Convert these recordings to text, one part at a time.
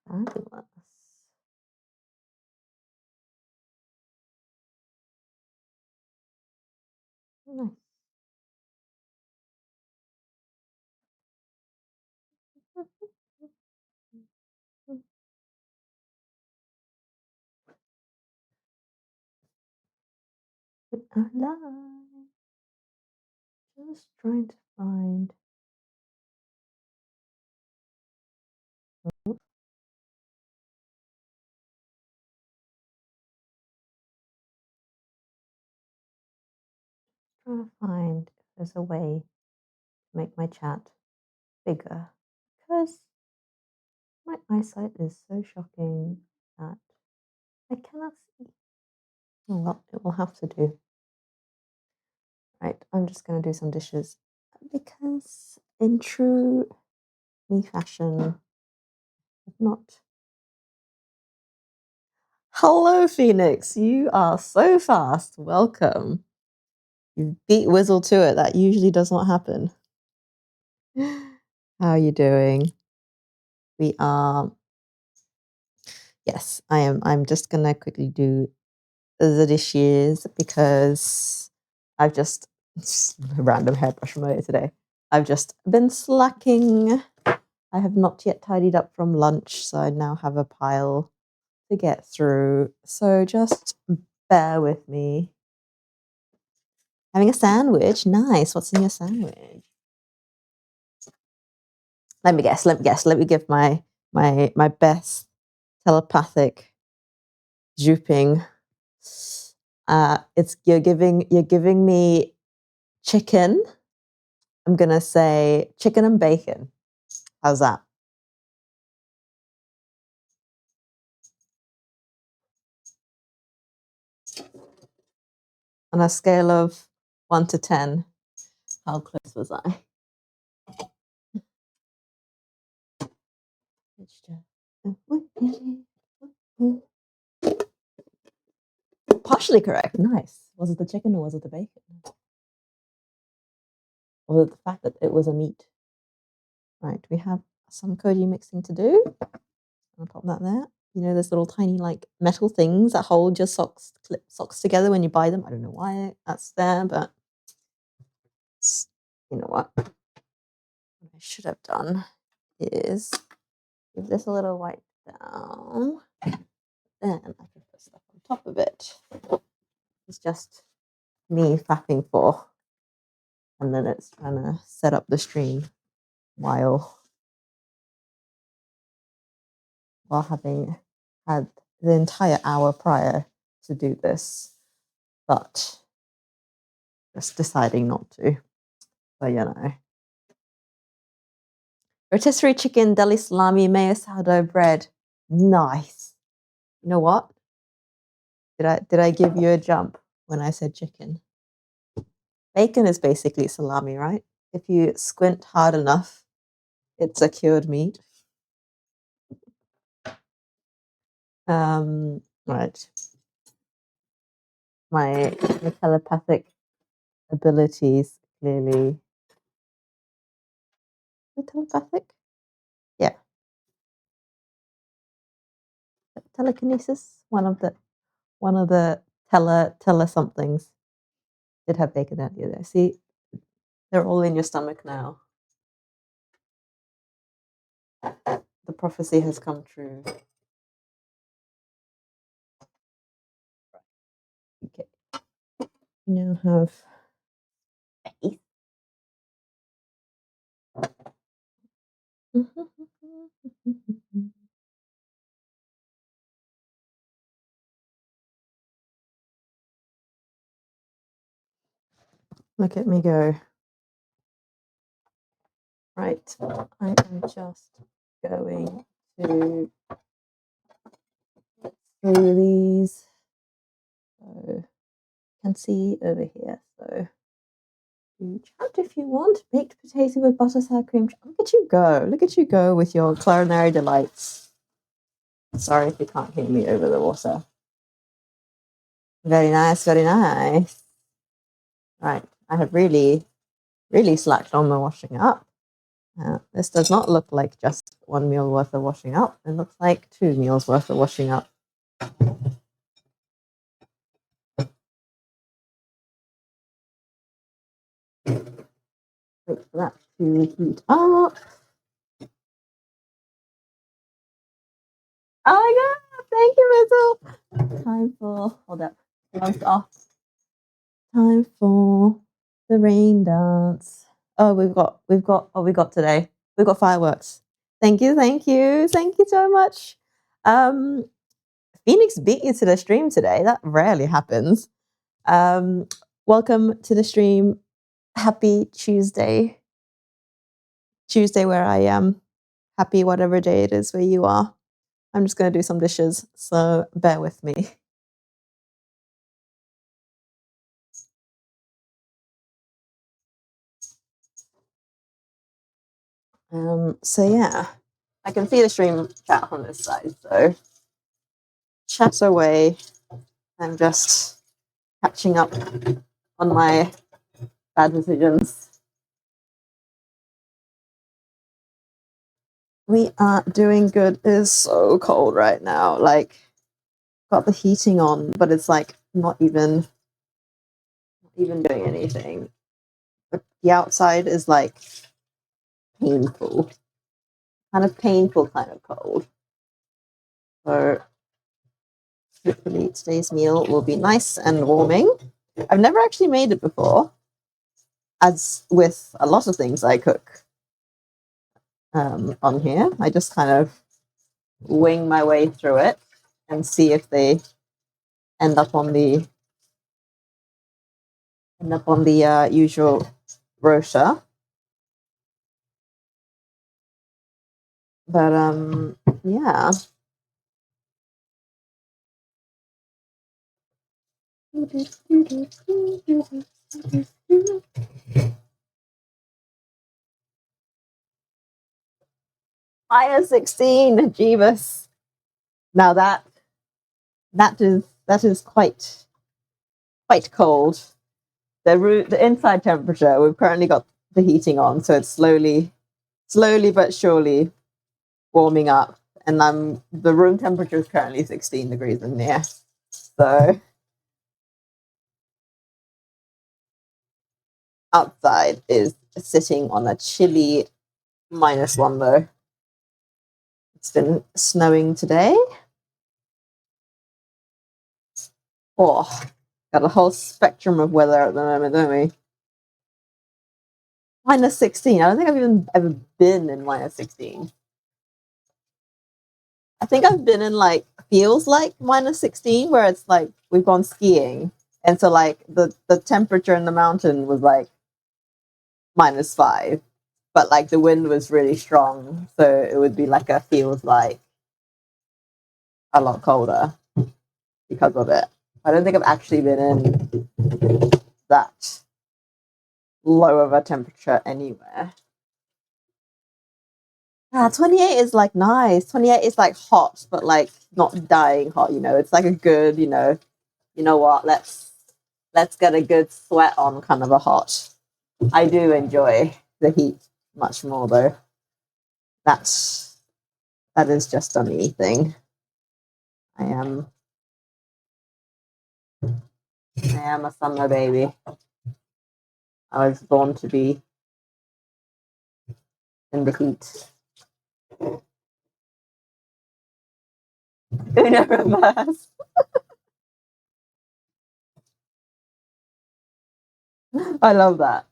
Fabulous. Nice. We are live. Just trying to find. Trying to find if there's a way to make my chat bigger because my eyesight is so shocking that I cannot see. Oh well, it will have to do. Right, I'm just going to do some dishes because, in true me fashion, I've not. Hello, Phoenix. You are so fast. Welcome. You beat Wizzle to it. That usually does not happen. How are you doing? We are. Yes, I am. I'm just going to quickly do the dishes because I've just random hairbrush moment today. I've just been slacking. I have not yet tidied up from lunch, so I now have a pile to get through. So just bear with me. Having a sandwich, nice. What's in your sandwich? Let me guess. Let me give my best telepathic duping. It's you're giving me chicken. I'm gonna say chicken and bacon. How's that? On a scale of 1 to 10, how close was I? Partially correct. Nice. Was it the chicken or was it the bacon? Or was it the fact that it was a meat? Right, we have some koji mixing to do. I'll pop that there. You know, those little tiny like metal things that hold your socks, clip socks together when you buy them. I don't know why that's there, but you know what? What I should have done is give this a little wipe down. Then I can put stuff on top of it. It's just me faffing for and then it's trying to set up the stream while having had the entire hour prior to do this, but just deciding not to. So, you know. Rotisserie chicken, deli salami, mayo sourdough bread. Nice. You know what? Did I give you a jump when I said chicken? Bacon is basically salami, right? If you squint hard enough, it's a cured meat. Right. My telepathic abilities clearly. Telepathic? Yeah. Telekinesis. One of the tele somethings did have bacon earlier there. See, they're all in your stomach now. The prophecy has come true. Okay. You now have faith. Look at me go. Right. I am just going to through these. So you can see over here. So chat if you want. Baked potato with butter sour cream. Look at you go. Look at you go with your culinary delights. Sorry if you can't hear me over the water. Very nice, very nice. Right. I have really slacked on the washing up. This does not look like just one meal worth of washing up. It looks like 2 meals worth of washing up. Wait for that to heat up. Oh my god! Thank you, Mizzle. Time for hold up. Gloves off. Time for the rain dance. Oh, we got today. We've got fireworks. Thank you so much. Phoenix beat you to the stream today. That rarely happens. Welcome to the stream. Happy Tuesday. Tuesday where I am. Happy whatever day it is where you are. I'm just going to do some dishes, so bear with me. So yeah, I can see the stream chat on this side, so chat away. I'm just catching up on my bad decisions. We are doing good. It is so cold right now. Like, got the heating on, but it's like not even doing anything. The outside is like painful, kind of cold. So hopefully today's meal will be nice and warming. I've never actually made it before, as with a lot of things I cook on here. I just kind of wing my way through it and see if they end up on the usual rota. But yeah. -16, Jeebus. Now that is quite cold. The inside temperature, we've currently got the heating on, so it's slowly but surely warming up. And the room temperature is currently 16 degrees in here. So outside is sitting on a chilly -1 though. It's been snowing today. Oh, got a whole spectrum of weather at the moment, don't we? -16. I don't think I've even ever been in -16. I think I've been in like feels like -16, where it's like we've gone skiing, and so like the temperature in the mountain was like -5, but like the wind was really strong, so it would be like a feels like a lot colder because of it. I don't think I've actually been in that low of a temperature anywhere. 28 is like nice. 28 is like hot, but like not dying hot, you know. It's like a good, you know what, let's get a good sweat on kind of a hot. I do enjoy the heat much more though. That is just a me thing. I am a summer baby. I was born to be in the heat. Uno reverse. I love that.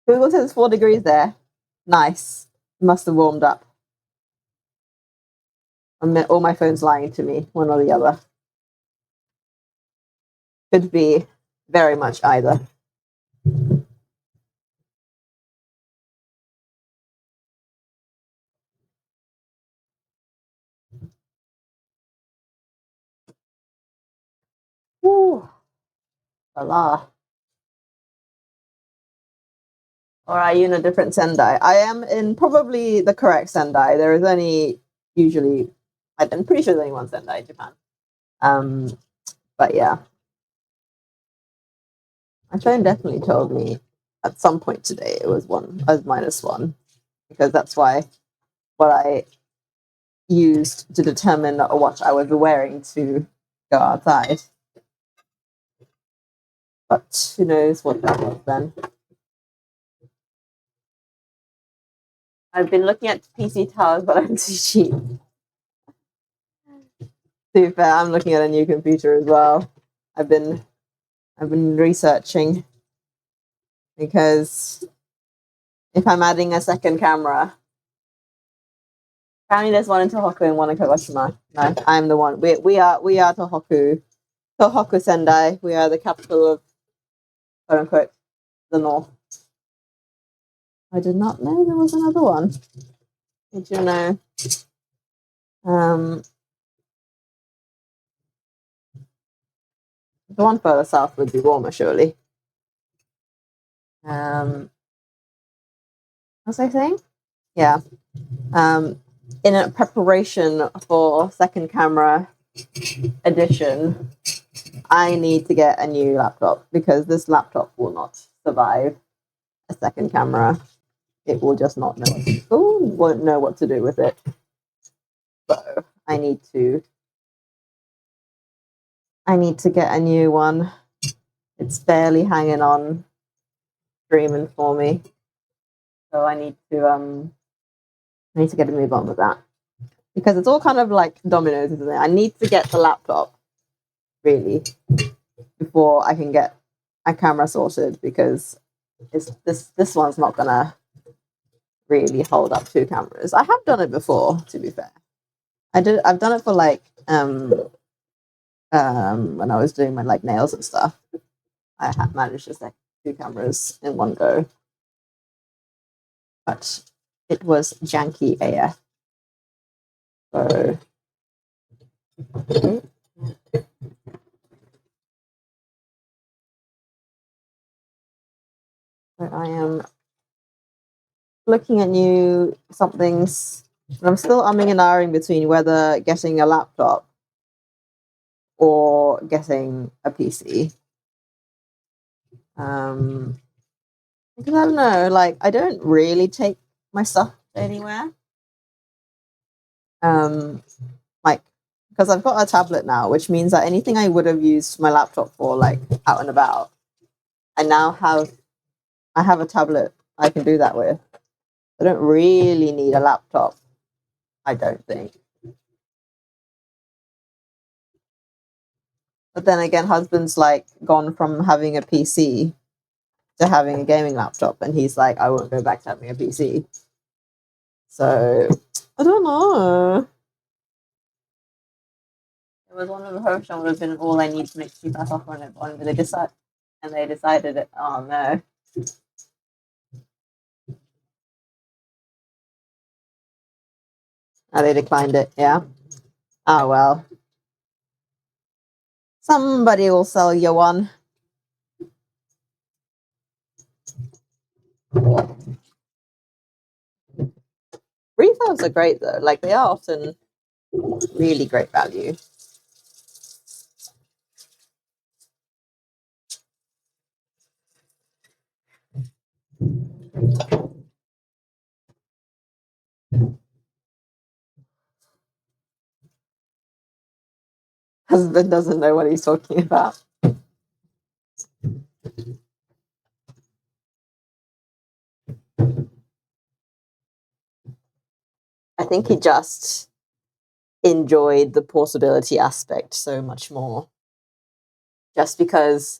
Google says 4 degrees there. Nice. Must have warmed up. All my phone's lying to me, one or the other. Could be very much either. Ooh. Allah. Or are you in a different Sendai? I am in probably the correct Sendai. There is only usually, I'm pretty sure there's only one Sendai in Japan. But yeah. My phone definitely told me at some point today it was -1, because that's what I used to determine what I was wearing to go outside. But who knows what that was then. I've been looking at PC towers, but I'm too cheap. To be fair, I'm looking at a new computer as well. I've been researching, because if I'm adding a second camera, apparently there's one in Tohoku and one in Kagoshima. No, I'm the one. We are Tohoku Sendai. We are the capital of, quote unquote, the north. I did not know there was another one. Did you know? The one further south would be warmer, surely. What was I saying? Yeah. In a preparation for second camera edition, I need to get a new laptop, because this laptop will not survive a second camera. It will just not know. Won't know what to do with it. So I need to get a new one. It's barely hanging on, dreaming for me. So I need to get a move on with that, because it's all kind of like dominoes, isn't it? I need to get the laptop really before I can get a camera sorted, because this one's not gonna really hold up two cameras. I have done it before, to be fair. I've done it for like when I was doing my like nails and stuff. I have managed to set two cameras in one go, but it was janky AF. So I am looking at new somethings, and I'm still umming and ahhing between whether getting a laptop or getting a PC. Because I don't know, like I don't really take my stuff anywhere. Like, because I've got a tablet now, which means that anything I would have used my laptop for, like out and about, I have a tablet I can do that with. I don't really need a laptop, I don't think. But then again, husband's like gone from having a PC to having a gaming laptop, and he's like, I won't go back to having a PC. So I don't know. It was one of the hopes would have been all I need to make cheap ass offer on it, but they decided it. Oh no. Oh, they declined it, yeah. Oh well. Somebody will sell you one. Refurbs are great though. Like they are often really great value. Husband doesn't know what he's talking about. I think he just enjoyed the portability aspect so much more. Just because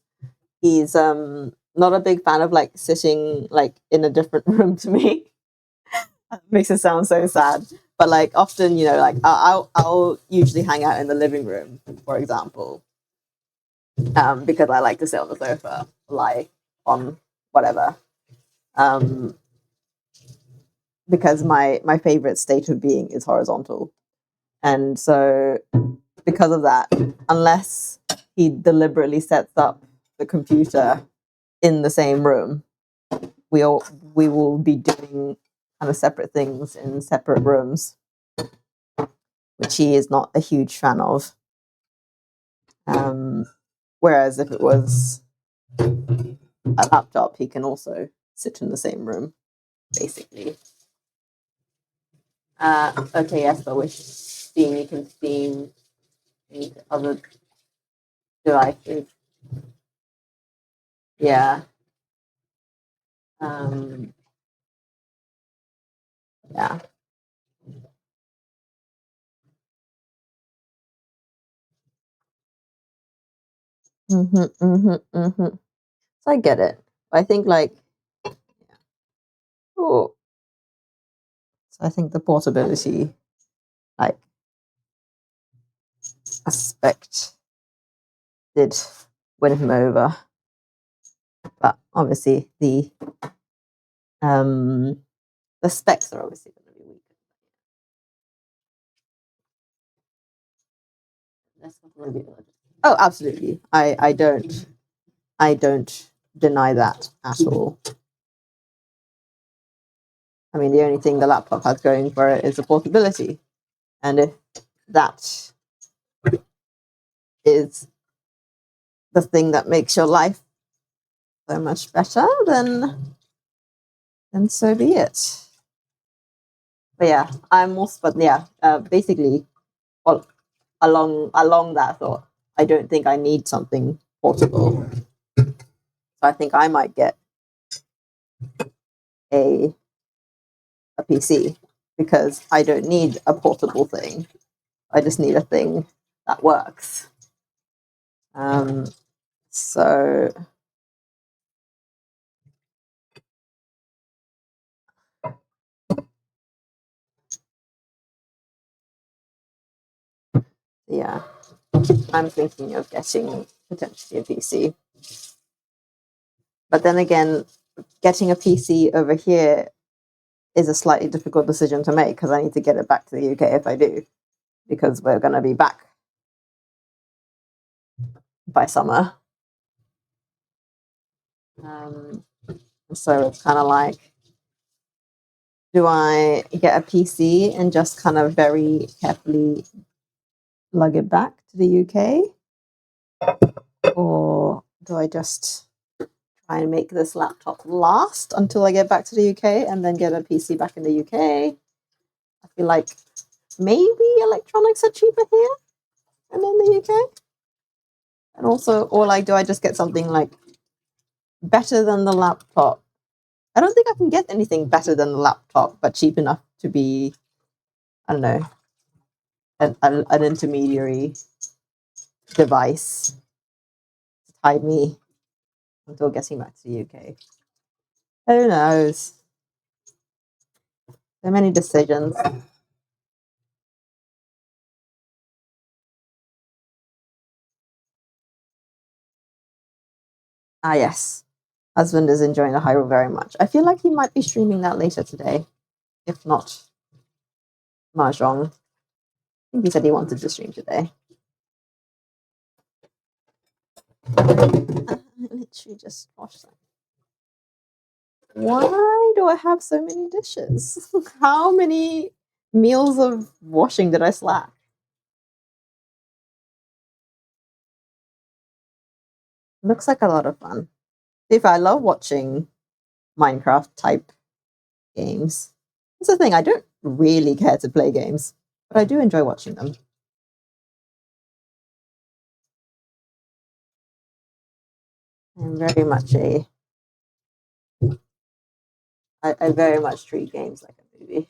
he's not a big fan of like sitting like in a different room to me. That makes it sound so sad. But like often, like I'll usually hang out in the living room, for example, because I like to sit on the sofa, lie on whatever. Because my favorite state of being is horizontal, and so because of that, unless he deliberately sets up the computer in the same room. We will be doing kind of separate things in separate rooms, which he is not a huge fan of. Whereas if it was a laptop, he can also sit in the same room, basically. Okay, yes, but with Steam, you can Steam into other devices. Yeah. Yeah. So I get it. I think oh, so I think the portability aspect did win him over, but obviously the specs are obviously going to be weak. Oh, absolutely. I don't deny that at all. I mean, the only thing the laptop has going for it is the portability, and if that is the thing that makes your life so much better, then so be it. But yeah, basically, well, along that thought, I don't think I need something portable. So I think I might get a PC because I don't need a portable thing. I just need a thing that works. So yeah, I'm thinking of getting potentially a PC. But then again, getting a PC over here is a slightly difficult decision to make because I need to get it back to the UK if I do, because we're going to be back by summer. So it's kind of like, do I get a PC and just kind of very carefully lug it back to the UK? Or do I just try and make this laptop last until I get back to the UK and then get a PC back in the UK? I feel like maybe electronics are cheaper here than in the UK. And also, or do I just get something better than the laptop? I don't think I can get anything better than the laptop, but cheap enough to be, I don't know, an intermediary device to tide me until getting back to the UK. Who knows? So many decisions. Ah, yes. Husband is enjoying the Hyrule very much. I feel like he might be streaming that later today, if not Mahjong. I think he said he wanted to stream today. I literally just washed them. Why do I have so many dishes? How many meals of washing did I slack? Looks like a lot of fun. If I love watching Minecraft type games. That's the thing, I don't really care to play games, but I do enjoy watching them. I'm very much I very much treat games like a movie.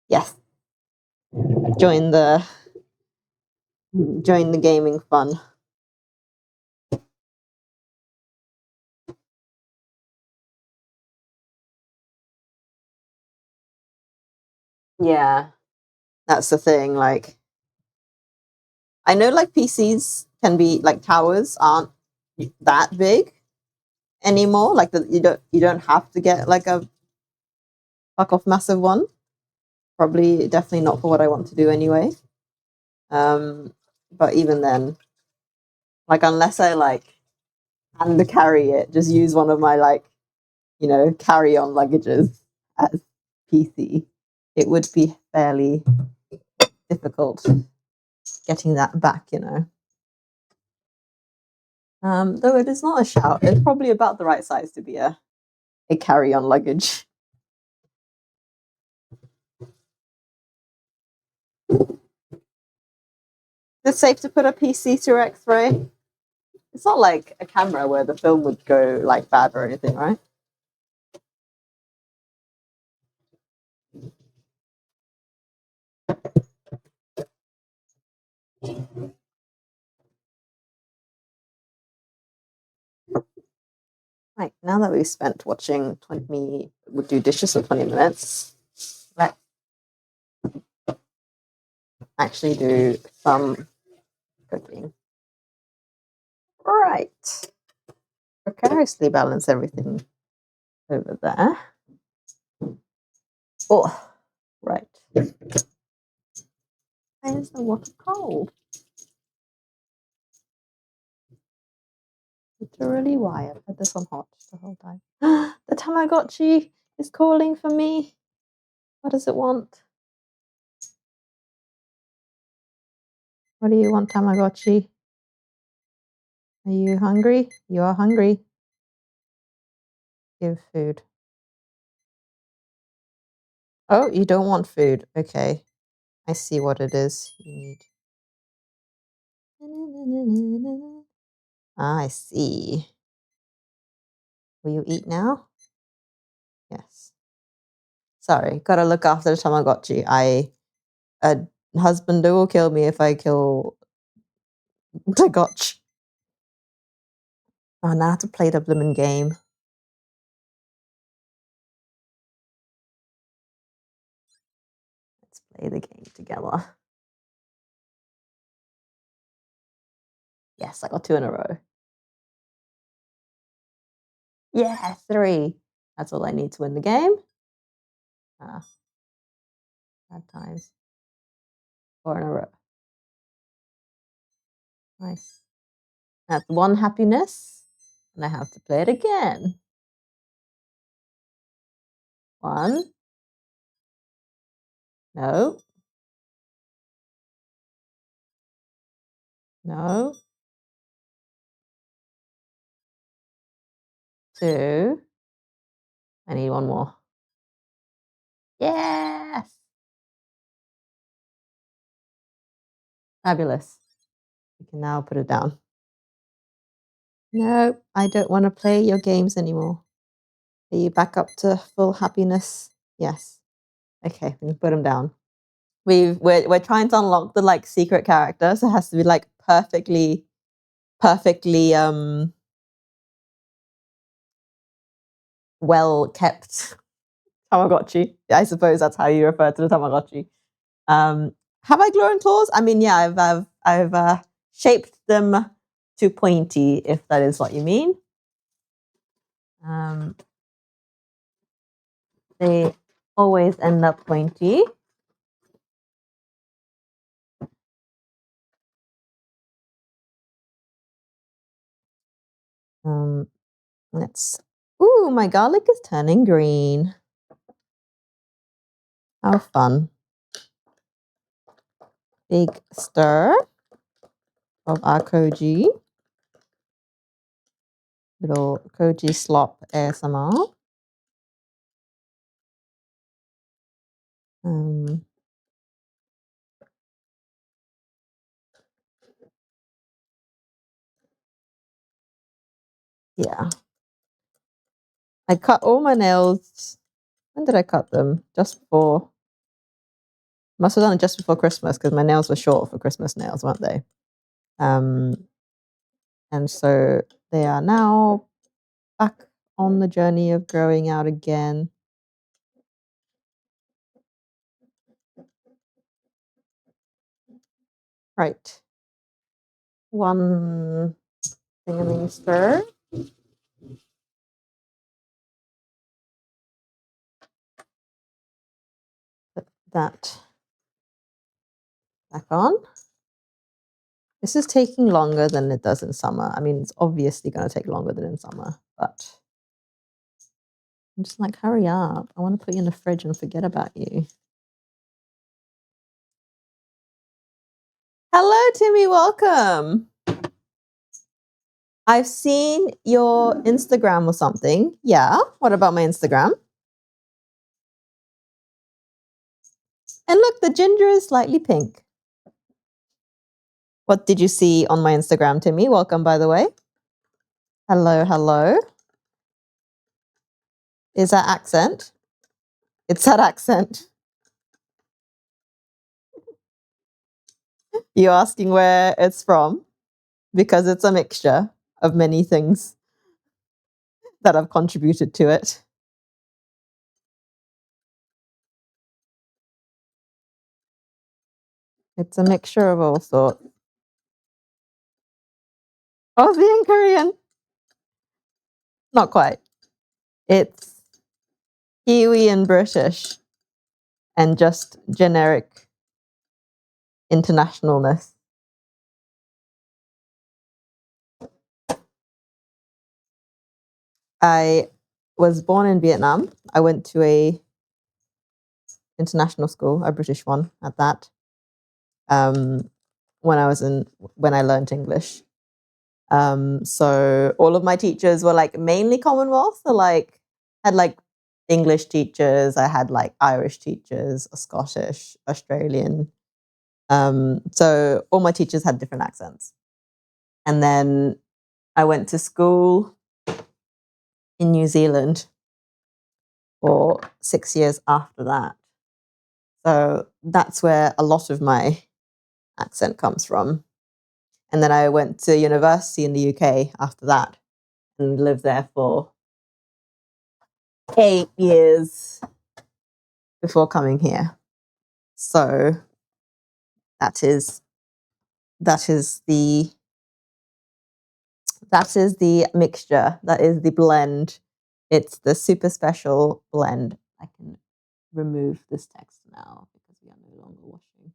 Yes. Join the gaming fun. Yeah. That's the thing. I know PCs can be towers aren't that big. anymore. Like you don't have to get like a fuck off massive one. Probably definitely not for what I want to do anyway. But even then, like unless I like hand carry it, just use one of my like, carry on luggages as PC, it would be fairly difficult getting that back, Though it is not a shout, it's probably about the right size to be a carry on luggage. Is it safe to put a PC through X-ray? It's not like a camera where the film would go like bad or anything, right? Right, now that we've spent watching 20, we'll do dishes for 20 minutes. Let's actually do some cooking. Right. Precariously balance everything over there. Oh, right. Why is the water cold? Literally why? I've had this on hot the whole time. The Tamagotchi is calling for me. What does it want? What do you want, Tamagotchi? Are you hungry? You are hungry. Give food. Oh, you don't want food. Okay. I see what it is you need. I see. Will you eat now? Yes. Sorry, gotta look after the Tamagotchi. A husband will kill me if I kill the Gotch. Oh, now I have to play the blooming game. Let's play the game together. Yes, I got 2 in a row. Yeah, 3. That's all I need to win the game. Ah, bad times. 4 in a row. Nice. That's 1 happiness. And I have to play it again. 1. No. No. 2. I need 1 more. Yes! Fabulous. You can now put it down. No, I don't want to play your games anymore. Are you back up to full happiness? Yes. Okay, we can put them down. We're trying to unlock the like secret character, so it has to be like perfectly well kept Tamagotchi. I suppose that's how you refer to the Tamagotchi. Have I glowing claws? I mean, yeah, I've shaped them to pointy, if that is what you mean. They always end up pointy. Ooh, my garlic is turning green. How fun. Big stir of our koji. Little koji slop ASMR. Yeah. I cut all my nails. When did I cut them? Just before. Must have done it just before Christmas because my nails were short for Christmas nails, weren't they? And so they are now back on the journey of growing out again. Right. 1 thingaming stir. that back on. This is taking longer than it does in summer. I mean, it's obviously going to take longer than in summer, but I'm just like, hurry up. I want to put you in the fridge and forget about you. Hello, Timmy. Welcome. I've seen your Instagram or something. Yeah. What about my Instagram? And look, the ginger is slightly pink. What did you see on my Instagram, Timmy? Welcome, by the way. Hello, hello. Is that accent? It's that accent. You asking where it's from? Because it's a mixture of many things that have contributed to it. It's a mixture of all sorts. Aussie and Korean. Not quite. It's Kiwi and British and just generic internationalness. I was born in Vietnam. I went to a international school, a British one at that, when I learned English. So all of my teachers were like mainly Commonwealth. So had like English teachers. I had like Irish teachers, Scottish, Australian. So all my teachers had different accents. And then I went to school in New Zealand for 6 years after that. So that's where a lot of my accent comes from. And then I went to university in the UK after that and lived there for 8 years before coming here. So that is the mixture. That is the blend. It's the super special blend. I can remove this text now because we are no longer washing.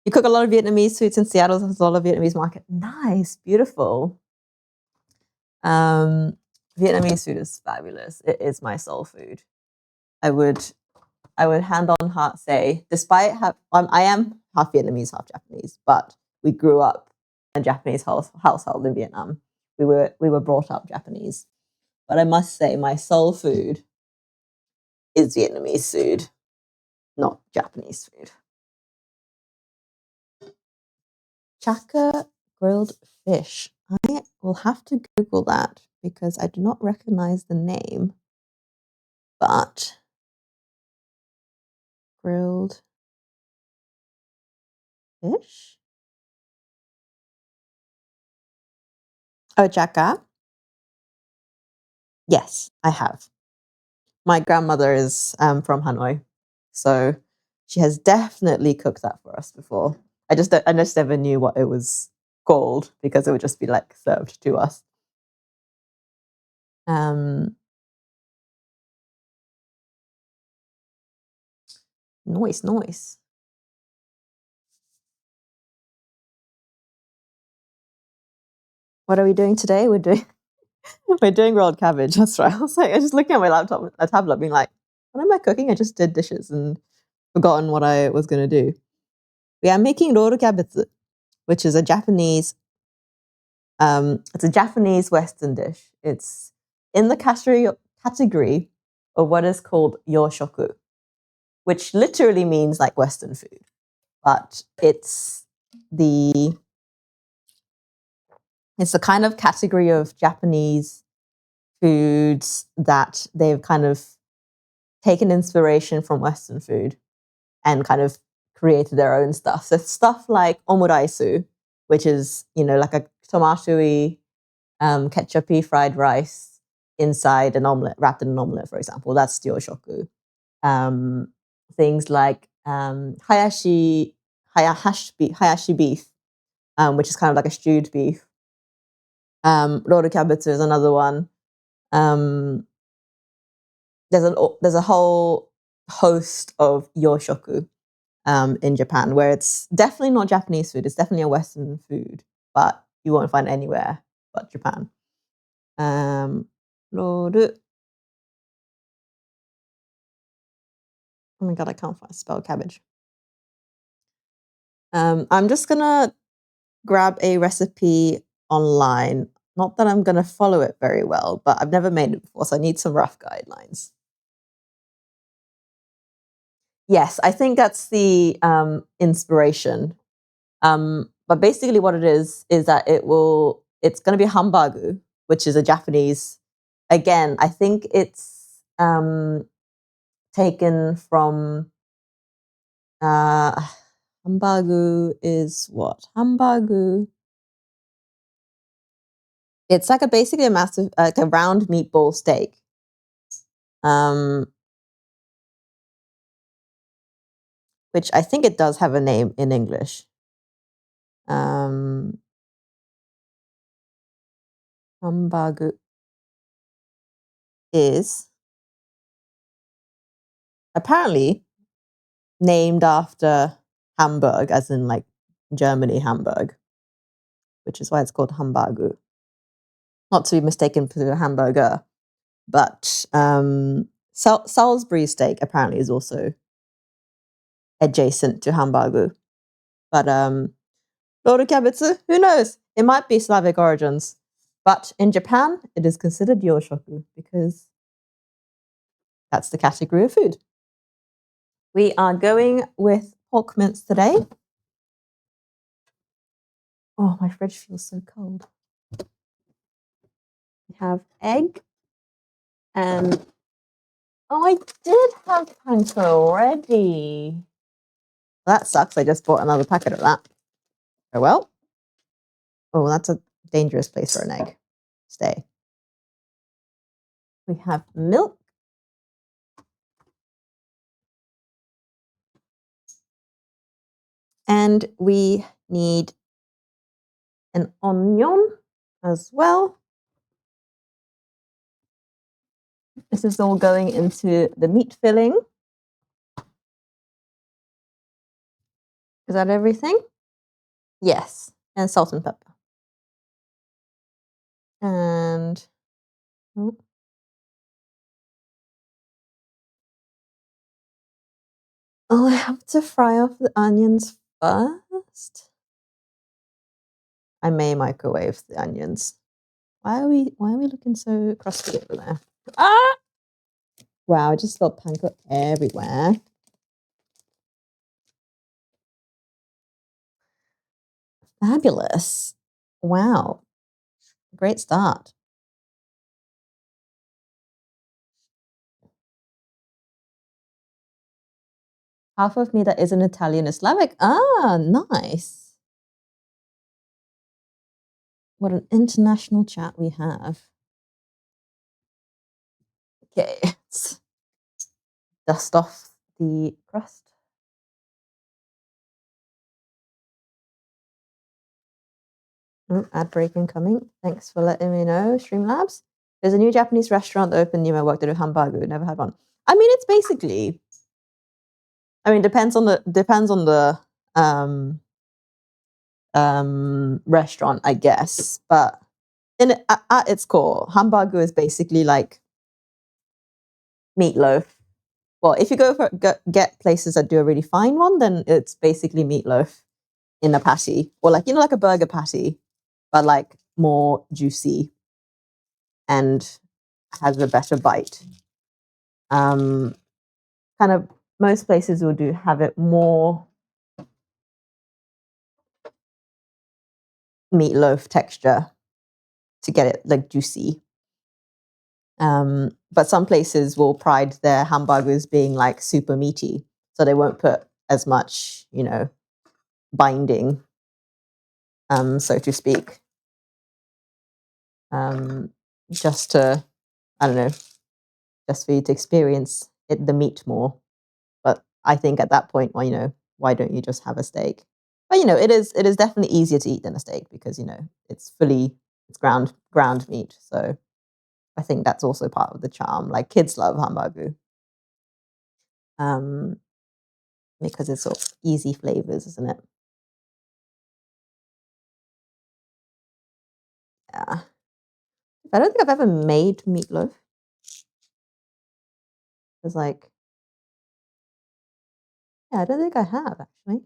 You cook a lot of Vietnamese foods in Seattle. There's a lot of Vietnamese market. Nice, beautiful. Vietnamese food is fabulous. It is my soul food. I would hand on heart say, despite I am half Vietnamese, half Japanese, but we grew up in a Japanese household in Vietnam. We were brought up Japanese, but I must say my soul food is Vietnamese food, not Japanese food. Chaka grilled fish. I will have to Google that because I do not recognize the name. But grilled fish? Oh, chaka? Yes, I have. My grandmother is from Hanoi, so she has definitely cooked that for us before. I just never knew what it was called because it would just be like served to us. Noise. What are we doing today? We're doing rolled cabbage. That's right. I was just looking at my laptop, a tablet, being like, "What am I cooking?" I just did dishes and forgotten what I was going to do. We are making loru cabbage, which is a Japanese. It's a Japanese Western dish. It's in the category of what is called yoshoku, which literally means like Western food, but it's the kind of category of Japanese foods that they've kind of taken inspiration from Western food and kind of created their own stuff. So stuff like omuraisu, which is, like a tomatoey, ketchupy fried rice inside an omelette, wrapped in an omelette, for example. That's yoshoku. Things like hayashi beef, which is kind of like a stewed beef. Roru cabbage is another one. There's a whole host of yoshoku in Japan, where it's definitely not Japanese food. It's definitely a Western food, but you won't find it anywhere but Japan. Roll. Oh my god, I can't spell cabbage. I'm just gonna grab a recipe online. Not that I'm gonna follow it very well, but I've never made it before, so I need some rough guidelines. Yes, I think that's the inspiration. But basically, what it is that it's going to be hambagu, which is a Japanese. Again, I think it's taken from uh, hambagu is what? Hambagu. It's like basically a massive, like a round meatball steak. Which I think it does have a name in English. Hambagu is apparently named after Hamburg, as in like Germany, Hamburg, which is why it's called Hambagu. Not to be mistaken for a hamburger, but Salisbury steak apparently is also adjacent to Hambagu. But roll cabbage, who knows? It might be Slavic origins. But in Japan, it is considered yoshoku because that's the category of food. We are going with pork mince today. Oh, my fridge feels so cold. We have egg and I did have panko already. That sucks. I just bought another packet of that. Oh well. Oh, that's a dangerous place for an egg. Stay. We have milk. And we need an onion as well. This is all going into the meat filling. Is that everything? Yes. And salt and pepper. And I have to fry off the onions first. I may microwave the onions. Why are we looking so crusty over there? Ah! Wow, I just spilled panko everywhere. Fabulous. Wow. Great start. Half of me that isn't Italian is Slavic. Ah, nice. What an international chat we have. Okay, let's dust off the crust. Ad break incoming. Thanks for letting me know, Streamlabs. There's a new Japanese restaurant that opened near my work that do hamburger. Never had one. I mean, it's basically. I mean, depends on the restaurant, I guess. But at its core, hamburger is basically like meatloaf. Well, if you get places that do a really fine one, then it's basically meatloaf in a patty, or like like a burger patty, but like more juicy and has a better bite. Kind of most places will have it more meatloaf texture to get it like juicy. But some places will pride their hamburgers being like super meaty, so they won't put as much, binding, so to speak. Just to, I don't know, just for you to experience the meat more. But I think at that point, well, why don't you just have a steak? But it is definitely easier to eat than a steak because it's ground meat. So I think that's also part of the charm. Like kids love hamburger. because it's sort of easy flavors, isn't it? Yeah. I don't think I've ever made meatloaf. It's like, yeah, I don't think I have actually.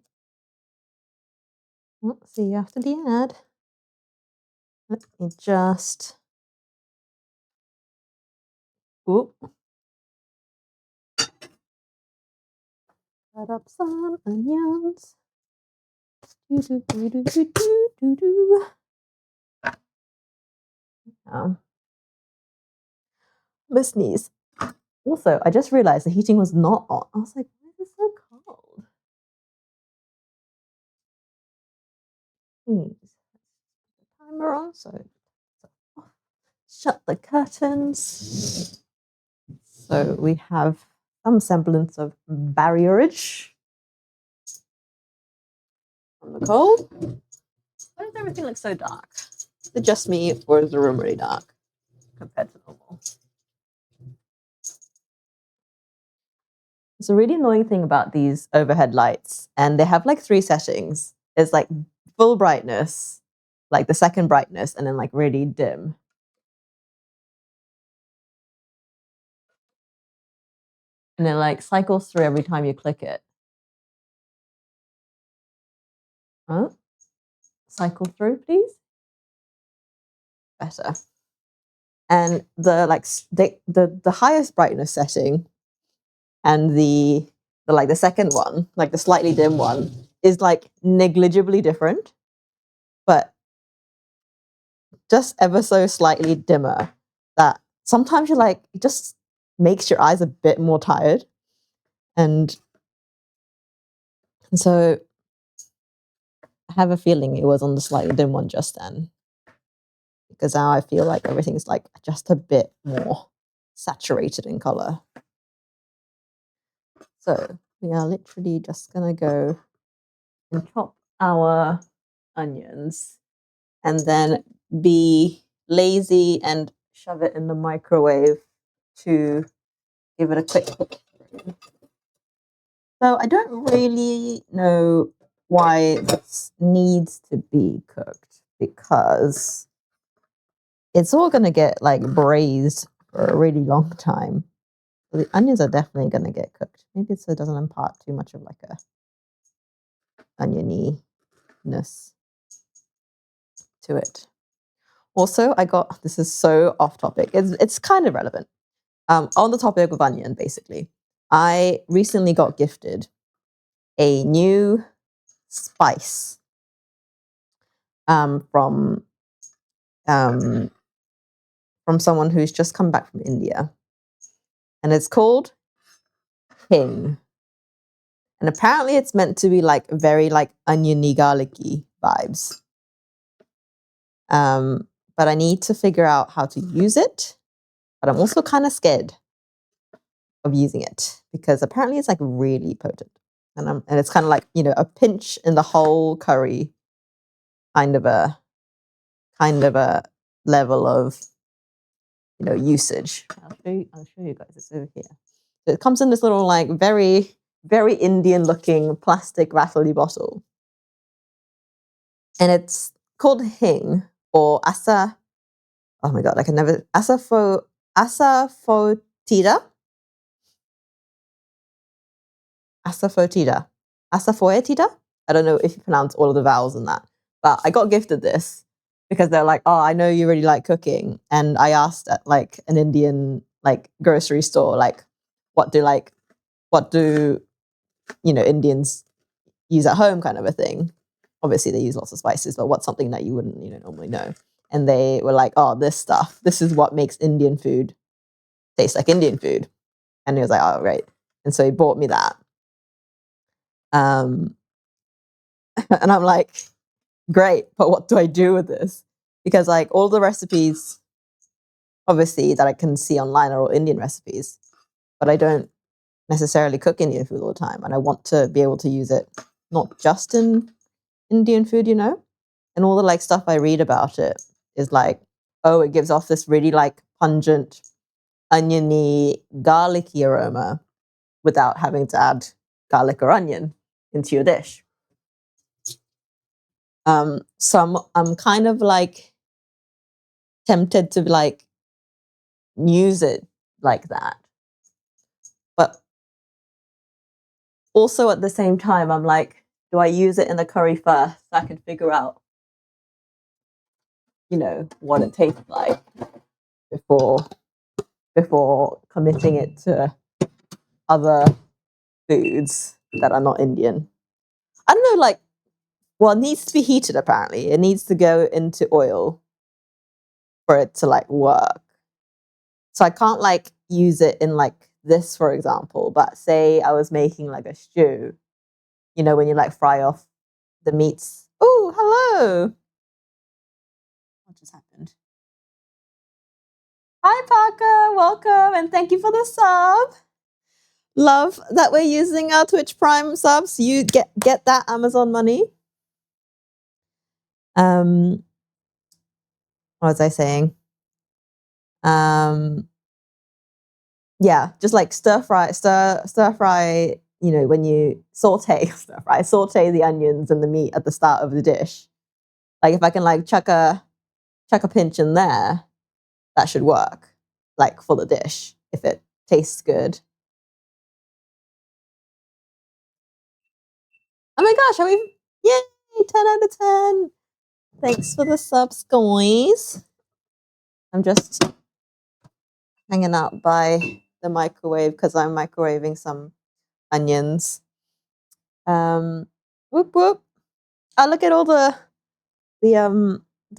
Let's see after the ad. Let me just. Oop. Cut up some onions. I'm gonna sneeze. Also, I just realized the heating was not on. I was like, why is it so cold? Timer on, so shut the curtains. So we have some semblance of barrierage from the cold. Why does everything look so dark? Is it just me, or is the room really dark compared to normal? It's a really annoying thing about these overhead lights, and they have like 3 settings. It's like full brightness, like the second brightness, and then like really dim. And it like cycles through every time you click it. Huh? Cycle through, please. Better. And the like the highest brightness setting and the like the second one, like the slightly dim one, is like negligibly different, but just ever so slightly dimmer. That sometimes you're like, it just makes your eyes a bit more tired, and so I have a feeling it was on the slightly dim one just then, because now I feel like everything's like just a bit more saturated in color. So we are literally just gonna go and chop our onions and then be lazy and shove it in the microwave to give it a quick cook. So I don't really know why this needs to be cooked, because it's all going to get like braised for a really long time. So the onions are definitely going to get cooked. Maybe so it doesn't impart too much of like a oniony-ness to it. Also, I got, this is so off topic. It's kind of relevant. On the topic of onion, basically, I recently got gifted a new spice from someone who's just come back from India, and it's called hing. And apparently, it's meant to be like very like oniony, garlicky vibes. But I need to figure out how to use it. But I'm also kind of scared of using it because apparently it's like really potent, and it's kind of like, you know, a pinch in the whole curry, kind of a level of, you know, usage. I'll show you guys. It's over here. So it comes in this little like very Indian looking plastic rattly bottle, and it's called hing or asa. Oh my god, I can never asafoetida. Asafoetida. Asafoetida? I don't know if you pronounce all of the vowels in that. But I got gifted this because they're like, oh, I know you really like cooking. And I asked at like an Indian like grocery store, like, what do you know, Indians use at home, kind of a thing. Obviously they use lots of spices, but what's something that you wouldn't, you know, normally know? And they were like, oh, this is what makes Indian food taste like Indian food. And he was like, oh, right. And so he bought me that. And I'm like, great, but what do I do with this? Because like all the recipes, obviously, that I can see online are all Indian recipes, but I don't necessarily cook Indian food all the time. And I want to be able to use it not just in Indian food, you know? And all the like stuff I read about it is like, oh, it gives off this really like pungent, oniony, garlicky aroma. without having to add garlic or onion into your dish. So I'm kind of like tempted to like use it like that, but also at the same time I'm like, do I use it in the curry first so I can figure out, you know, what it tastes like before committing it to other foods that are not Indian. I don't know, like, well, it needs to be heated apparently. It needs to go into oil for it to like work. So I can't like use it in like this, for example, but say I was making like a stew, you know, when you like fry off the meats. Oh, hello. What just happened? Hi, Parker. Welcome. And thank you for the sub. Love that we're using our Twitch Prime subs. You get that Amazon money. What was I saying? Yeah, just like stir fry, you know, when you saute the onions and the meat at the start of the dish. Like if I can like chuck a pinch in there, that should work, like for the dish, if it tastes good. Oh my gosh, yay, 10 out of 10. Thanks for the subs, guys. I'm just hanging out by the microwave because I'm microwaving some onions. Whoop whoop. Oh, look at all the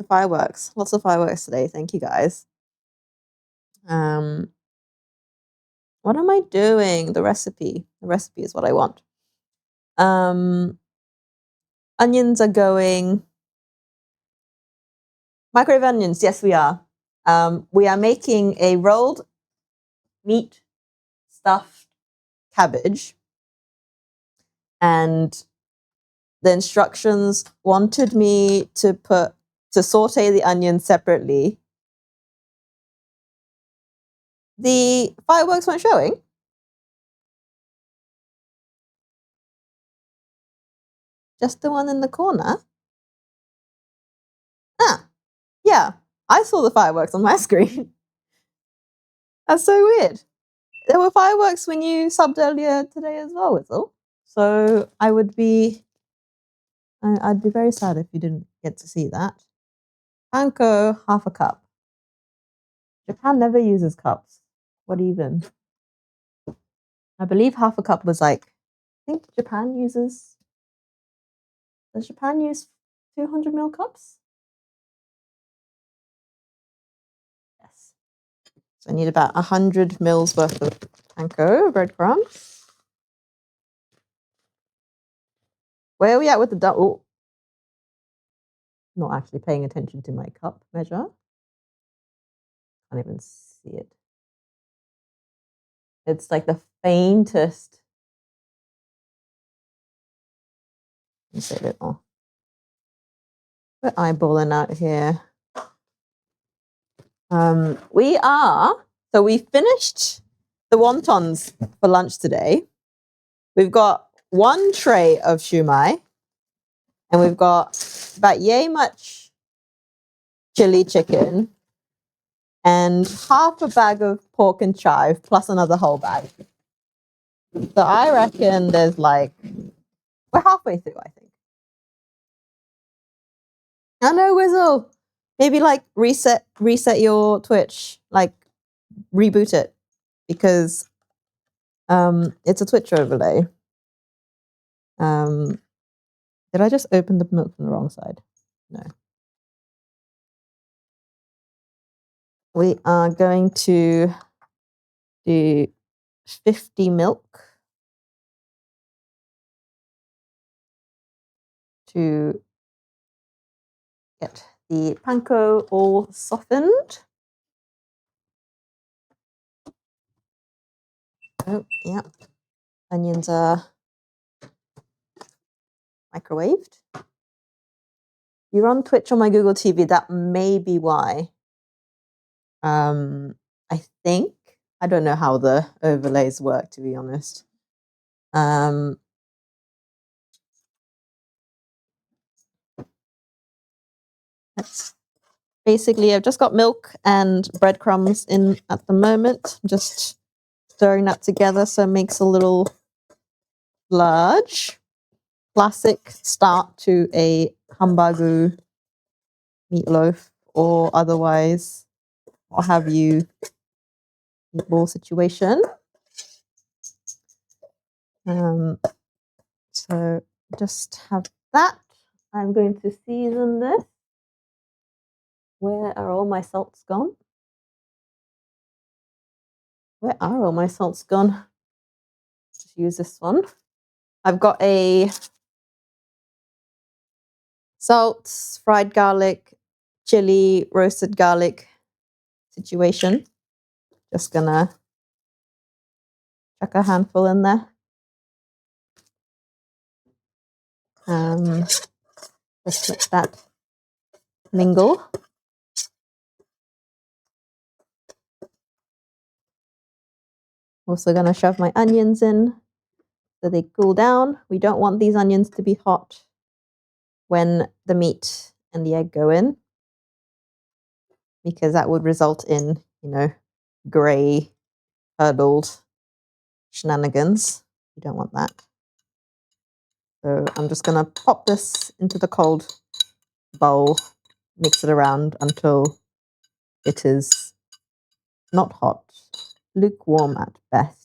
fireworks. Lots of fireworks today. Thank you guys. What am I doing? The recipe. The recipe is what I want. Onions are going. Microwave onions. Yes, we are. We are making a rolled meat stuffed cabbage, and the instructions wanted me to saute the onions separately. The fireworks weren't showing. Just the one in the corner. Ah, yeah. I saw the fireworks on my screen. That's so weird. There were fireworks when you subbed earlier today as well, Whistle. So I'd be very sad if you didn't get to see that. Panko, half a cup. Japan never uses cups. What even? I believe half a cup was like, I think Japan uses. Does Japan use 200 ml cups? Yes. So I need about 100 mils worth of panko breadcrumbs. Where are we at with the dough? Oh. Not actually paying attention to my cup measure. Can't even see it. It's like the faintest. Let me say a bit more. We're eyeballing out here. We finished the wontons for lunch today. We've got one tray of shumai, and we've got about yay much chili chicken and half a bag of pork and chive plus another whole bag. So I reckon there's like, we're halfway through, I think. I know, Wizzle. Maybe like reset your Twitch, like reboot it, because it's a Twitch overlay. Did I just open the milk from the wrong side? No. We are going to do 50 milk to get the panko all softened. Oh, yeah. Onions are microwaved. You're on Twitch on my Google TV. That may be why. I think. I don't know how the overlays work, to be honest. Um, basically, I've just got milk and breadcrumbs in at the moment. Just stirring that together so it makes a little sludge. Classic start to a hambagu meatloaf, or otherwise, what have you, meatball situation. So just have that. I'm going to season this. Where are all my salts gone? Where are all my salts gone? Just use this one. I've got a salt, fried garlic, chili, roasted garlic situation. Just gonna chuck a handful in there. Just let that mingle. Also gonna shove my onions in so they cool down. We don't want these onions to be hot when the meat and the egg go in, because that would result in, grey, curdled shenanigans. You don't want that. So I'm just gonna pop this into the cold bowl, mix it around until it is not hot, lukewarm at best.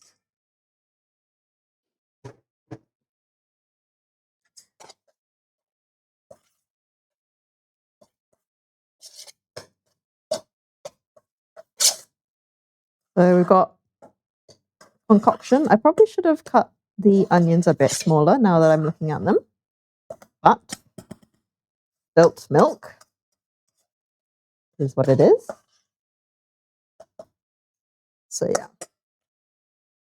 So we've got concoction. I probably should have cut the onions a bit smaller now that I'm looking at them, but spilt milk is what it is. So yeah,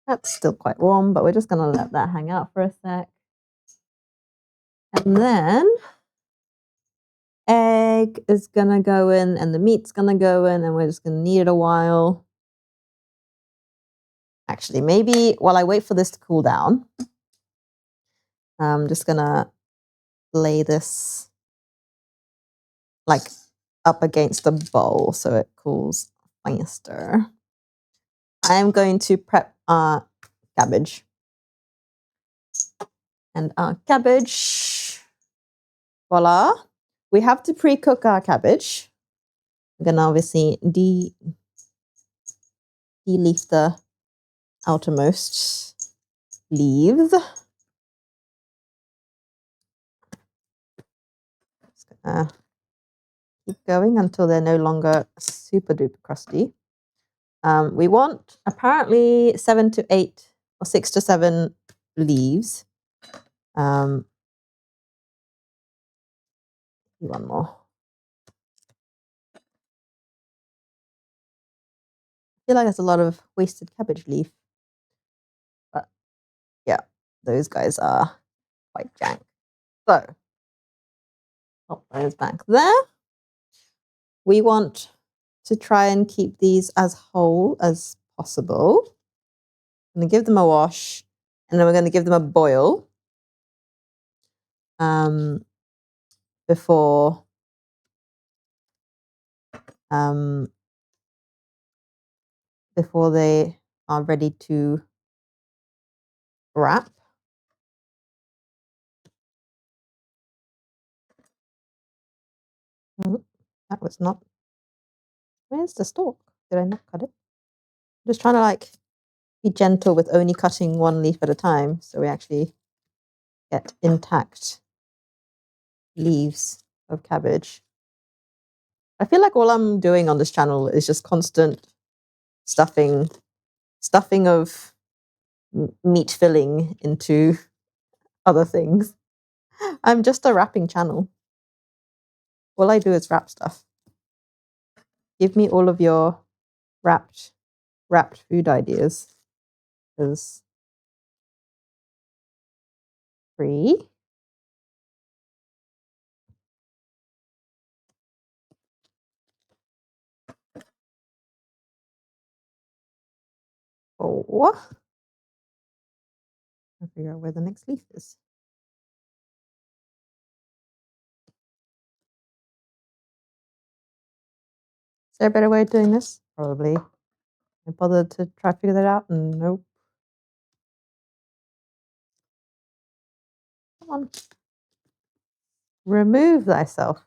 that's still quite warm, but we're just going to let that hang out for a sec. And then egg is going to go in and the meat's going to go in, and we're just going to knead it a while. Actually, maybe while I wait for this to cool down, I'm just going to lay this like up against the bowl so it cools faster. I'm going to prep our cabbage. And our cabbage, voila. We have to pre-cook our cabbage. We're going to obviously de-leaf the outermost leaves. Just gonna keep going until they're no longer super duper crusty. We want apparently 7 to 8 or 6 to 7 leaves. One more. I feel like there's a lot of wasted cabbage leaf. But yeah, those guys are quite jank. So, pop those back there. We want to try and keep these as whole as possible. I'm going to give them a wash, and then we're going to give them a boil before before they are ready to wrap. That was not. Where's the stalk? Did I not cut it? I'm just trying to be gentle with only cutting one leaf at a time, so we actually get intact leaves of cabbage. I feel like all I'm doing on this channel is just constant stuffing of meat filling into other things. I'm just a wrapping channel. All I do is wrap stuff. Give me all of your wrapped food ideas. Because free. Oh. Trying to figure out where the next leaf is. Is there a better way of doing this? Probably. I bothered to try to figure that out, and nope. Come on. Remove thyself.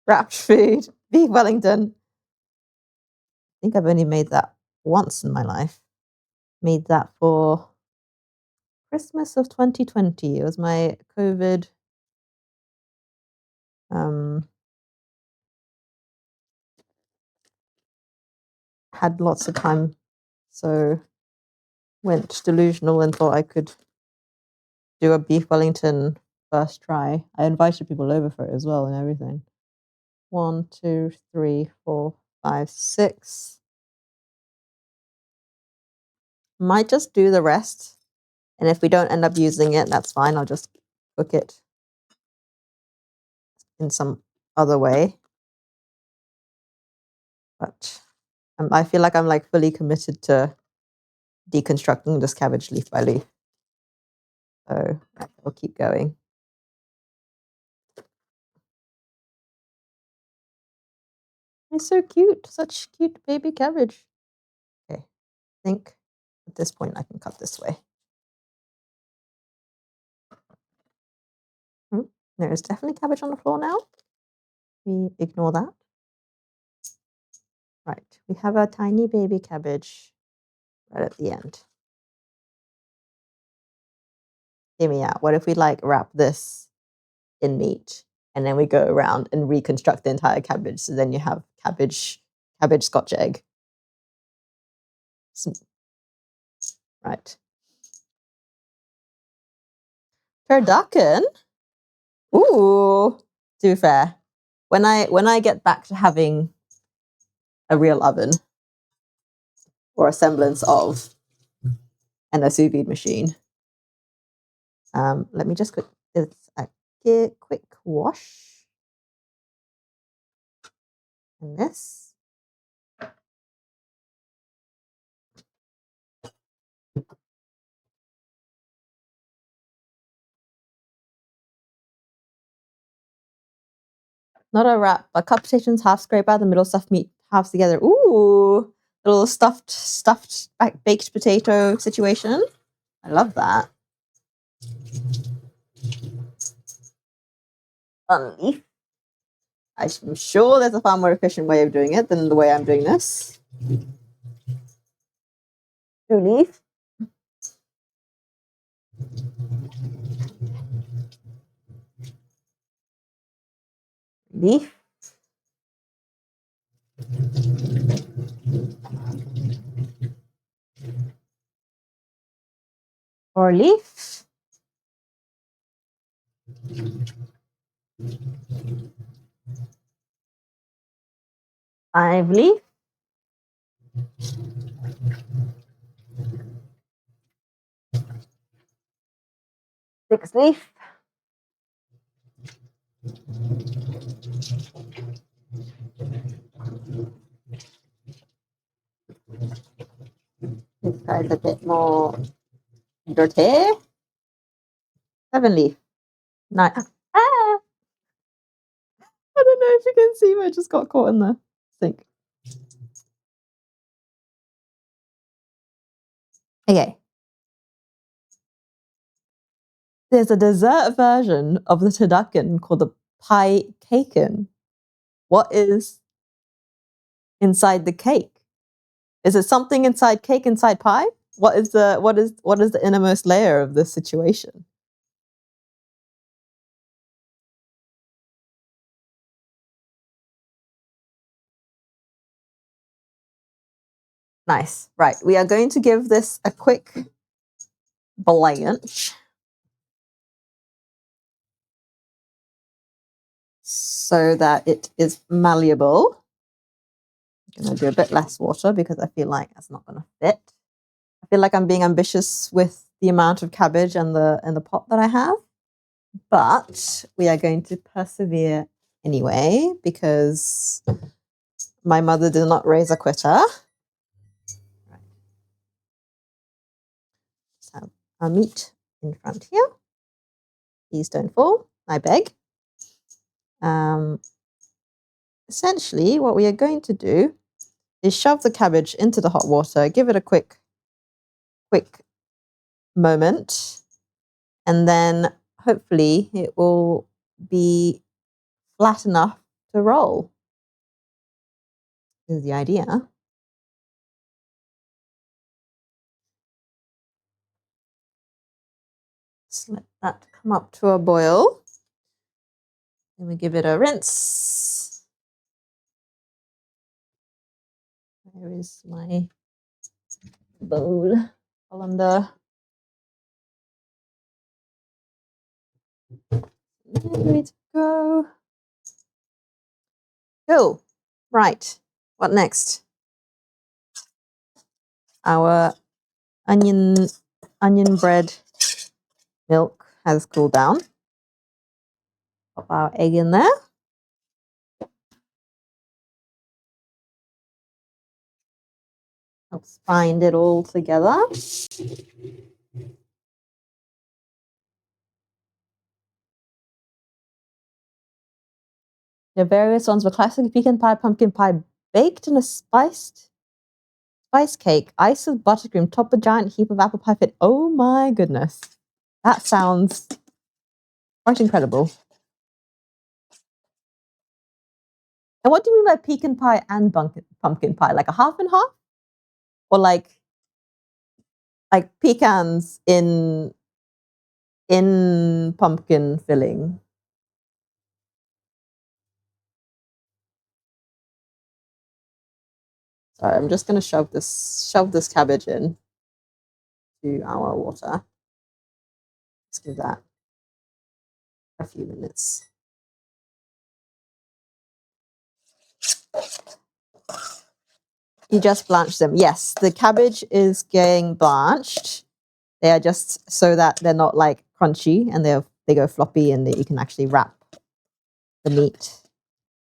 Wrapped food. Beef Wellington. I think I've only made that once in my life. Made that for Christmas of 2020. It was my COVID had lots of time, so went delusional and thought I could do a beef Wellington first try. I invited people over for it as well and everything. 1, 2, 3, 4, 5, 6. Might just do the rest, and if we don't end up using it, that's fine. I'll just cook it in some other way. But I feel like I'm like fully committed to deconstructing this cabbage leaf by leaf. So we'll keep going. It's so cute. Such cute baby cabbage. Okay, I think at this point I can cut this way. There is definitely cabbage on the floor now. We ignore that. Right, we have a tiny baby cabbage right at the end. Hear me out. What if we like wrap this in meat and then we go around and reconstruct the entire cabbage, so then you have cabbage Scotch egg. Right. Turducken? Ooh, to be fair, when I get back to having a real oven or a semblance of and a sous vide machine, let me just quick wash in this. Not a wrap, but cut potatoes half, scrape out the middle, stuff meat halves together. Ooh, a little stuffed baked potato situation. I love that. One leaf. I'm sure there's a far more efficient way of doing it than the way I'm doing this. 2 leaf. Leaf. 4 leaf. 5 leaf. 6 leaf. 'This side's a bit more dirty. 7 leaf. 9. Ah! I don't know if you can see, but I just got caught in the sink. Okay. There's a dessert version of the turducken called the pie caken. What is inside the cake? Is it something inside cake inside pie? What is the innermost layer of this situation? Nice. Right. We are going to give this a quick blanch so that it is malleable. I'm going to do a bit less water because I feel like that's not going to fit. I feel like I'm being ambitious with the amount of cabbage and the pot that I have, but we are going to persevere anyway because my mother did not raise a quitter. Right. our meat in front here. Please don't fall, I beg. Essentially, what we are going to do is shove the cabbage into the hot water, give it a quick moment, and then hopefully it will be flat enough to roll. Is the idea. Just let that come up to a boil. Then we give it a rinse. Where is my bowl? Colander. Ready to go. Cool. Right. What next? Our onion bread milk has cooled down. Pop our egg in there. Helps bind it all together. The various ones were classic pecan pie, pumpkin pie, baked in a spice cake, ice with buttercream, top a giant heap of apple pie fit. Oh my goodness. That sounds quite incredible. And what do you mean by pecan pie and pumpkin pie? Like a half and half? Or like pecans in pumpkin filling? Sorry, I'm just going to shove this cabbage in to our water. Let's give that a few minutes. You just blanch them. Yes, the cabbage is getting blanched. They are just so that they're not like crunchy and they go floppy and that you can actually wrap the meat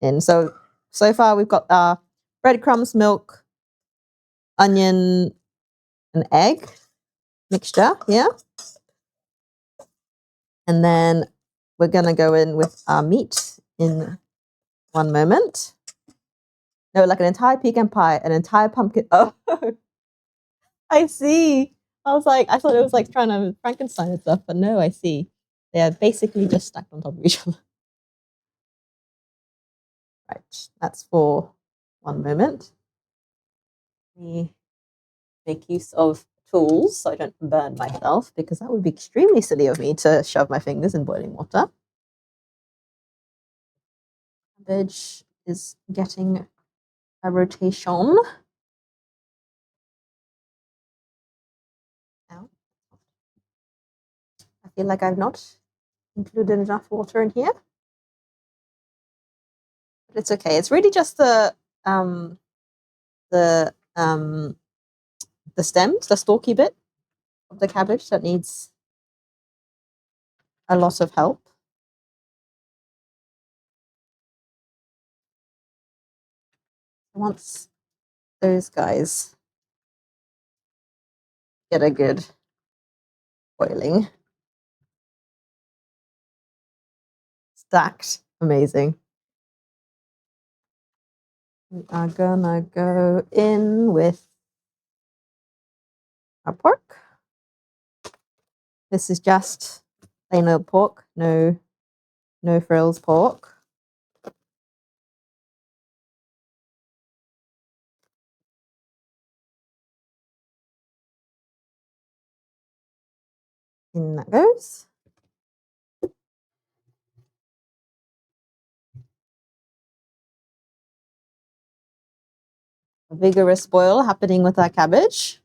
in. So far we've got our breadcrumbs, milk, onion, and egg mixture here. And then we're going to go in with our meat in one moment. No, like an entire pecan pie, an entire pumpkin. Oh, I see. I thought it was like trying to Frankenstein and stuff, but no, I see. They are basically just stacked on top of each other. Right, that's for one moment. Let me make use of tools so I don't burn myself, because that would be extremely silly of me to shove my fingers in boiling water. Cabbage is getting a rotation. Now, I feel like I've not included enough water in here. But it's okay. It's really just the stems, the stalky bit of the cabbage that needs a lot of help. Once those guys get a good boiling, stacked, amazing. We are gonna go in with our pork. This is just plain old pork, no frills pork. In that goes. A vigorous boil happening with our cabbage.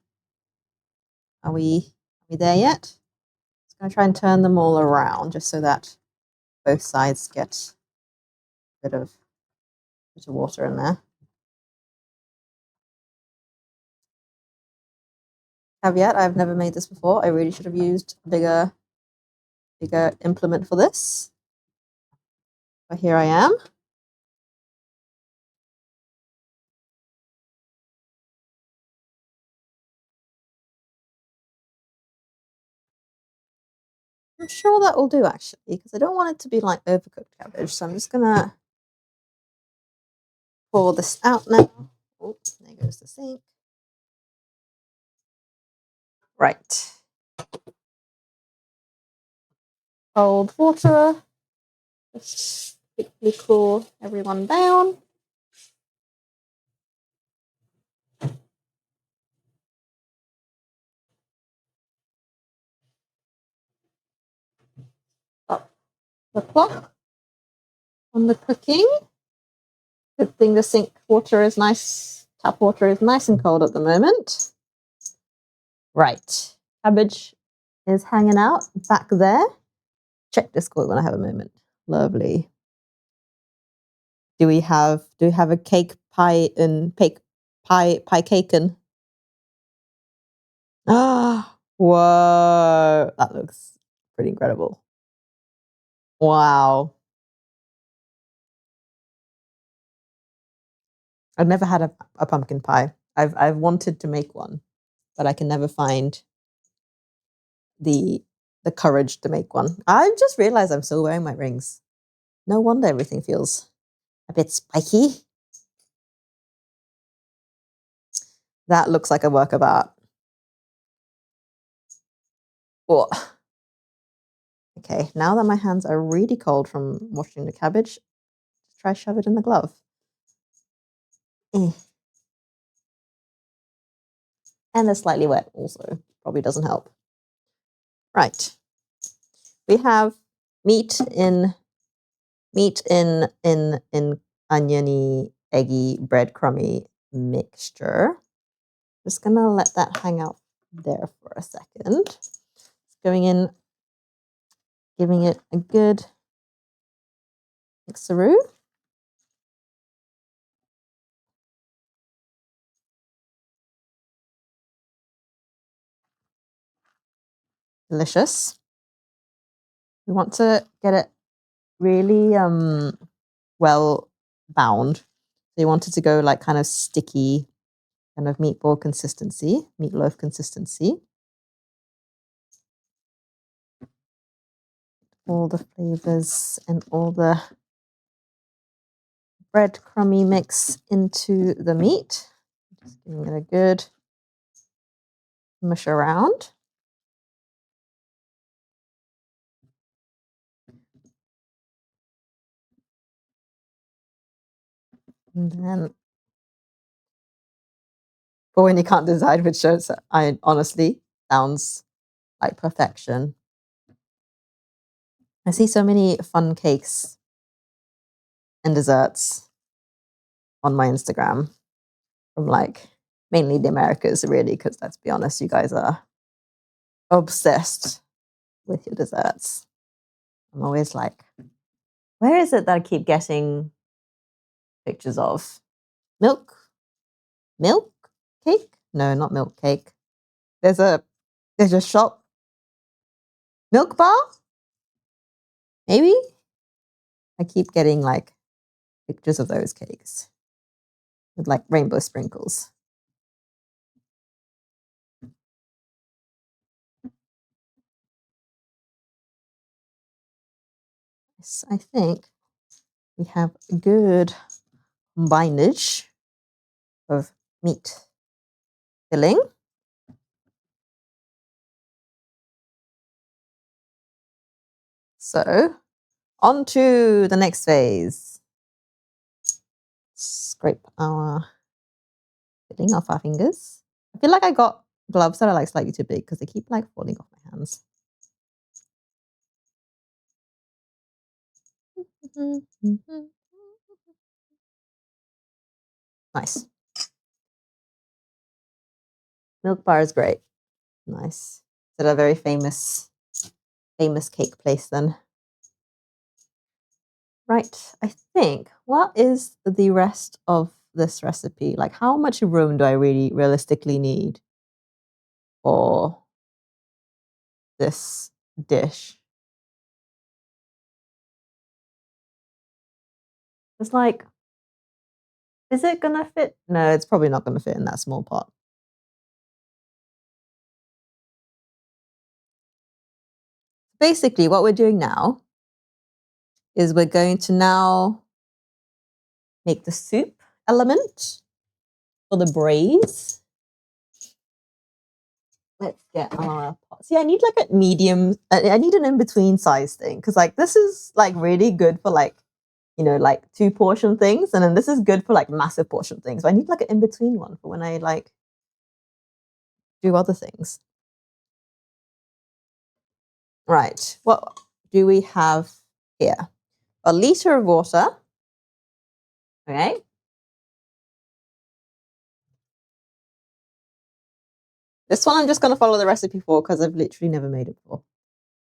Are we there yet? Just going to try and turn them all around just so that both sides get a bit of water in there. Caveat, I've never made this before. I really should have used a bigger implement for this. But here I am. I'm sure that will do actually, because I don't want it to be like overcooked cabbage. So I'm just gonna pour this out now. Oh, there goes the sink. Right. Cold water. Just quickly cool everyone down. Up the clock on the cooking. Good thing the sink water is nice, tap water is nice and cold at the moment. Right. Cabbage is hanging out back there. Check Discord when I have a moment. Lovely. Do we have a cake pie and pie caken? Ah, whoa. That looks pretty incredible. Wow. I've never had a pumpkin pie. I've wanted to make one, but I can never find the courage to make one. I just realized I'm still wearing my rings. No wonder everything feels a bit spiky. That looks like a work of art. Oh. Okay, now that my hands are really cold from washing the cabbage, try shove it in the glove. And they're slightly wet also. Probably doesn't help. Right. We have meat in oniony, eggy, breadcrumby mixture. Just gonna let that hang out there for a second. Going in, giving it a good mixeroo. Delicious. We want to get it really well bound. So you want it to go like kind of sticky, kind of meatball consistency, meatloaf consistency. All the flavors and all the breadcrumby mix into the meat. Just giving it a good mush around. And then, but when you can't decide which shows, I honestly sounds like perfection. I see so many fun cakes and desserts on my Instagram from like mainly the Americas, really, because let's be honest, you guys are obsessed with your desserts. I'm always like, where is it that I keep getting pictures of? Milk cake? No, not milk cake. There's a shop. Milk bar? Maybe? I keep getting like pictures of those cakes with like rainbow sprinkles. Yes, I think we have a good combinage of meat filling. So on to the next phase. Scrape our filling off our fingers. I feel like I got gloves that are like slightly too big because they keep like falling off my hands. Nice. Milk bar is great. Nice. Is it a very famous cake place then? Right. I think, what is the rest of this recipe? Like, how much room do I really realistically need for this dish? It's like, is it gonna fit? No, it's probably not gonna fit in that small pot. basically what we're doing now is we're going to now make the soup element for the braise. Let's get our pot. See, I need like a medium, I need an in-between size thing because like this is like really good for like, you know, like 2-portion things, and then this is good for like massive portion things. So I need like an in-between one for when I like do other things. Right, what do we have here? A liter of water. Okay. This one I'm just going to follow the recipe for because I've literally never made it before.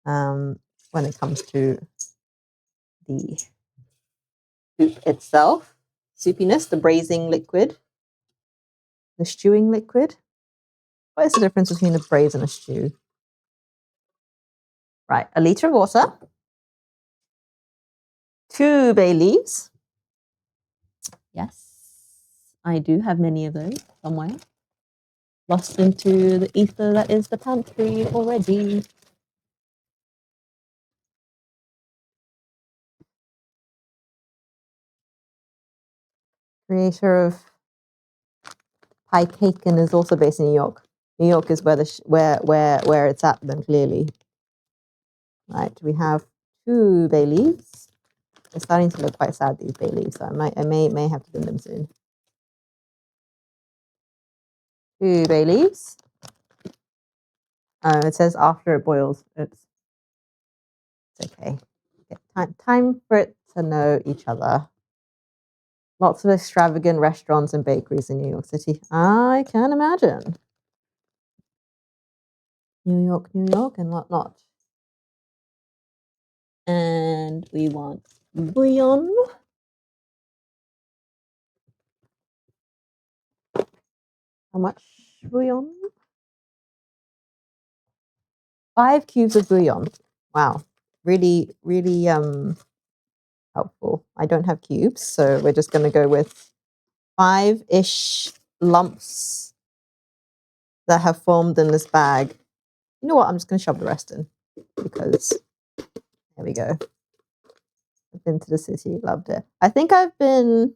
When it comes to the soup itself, soupiness, the braising liquid, the stewing liquid. What is the difference between a braise and a stew? Right, a liter of water, 2 bay leaves. Yes, I do have many of those somewhere. Lost into the ether that is the pantry already. Creator of pie cake and is also based in New York. New York is where where it's at then clearly. Right, we have 2 bay leaves. They're starting to look quite sad, these bay leaves, so I may have to bin them soon. 2 bay leaves. It says after it boils. Oops. It's okay. Time for it to know each other. Lots of extravagant restaurants and bakeries in New York City. I can imagine. New York, and whatnot. And we want bouillon. How much bouillon? 5 cubes of bouillon. Wow. Really, really helpful. I don't have cubes, so we're just going to go with 5-ish lumps that have formed in this bag. You know what? I'm just going to shove the rest in because there we go. I've been to the city, loved it. I think I've been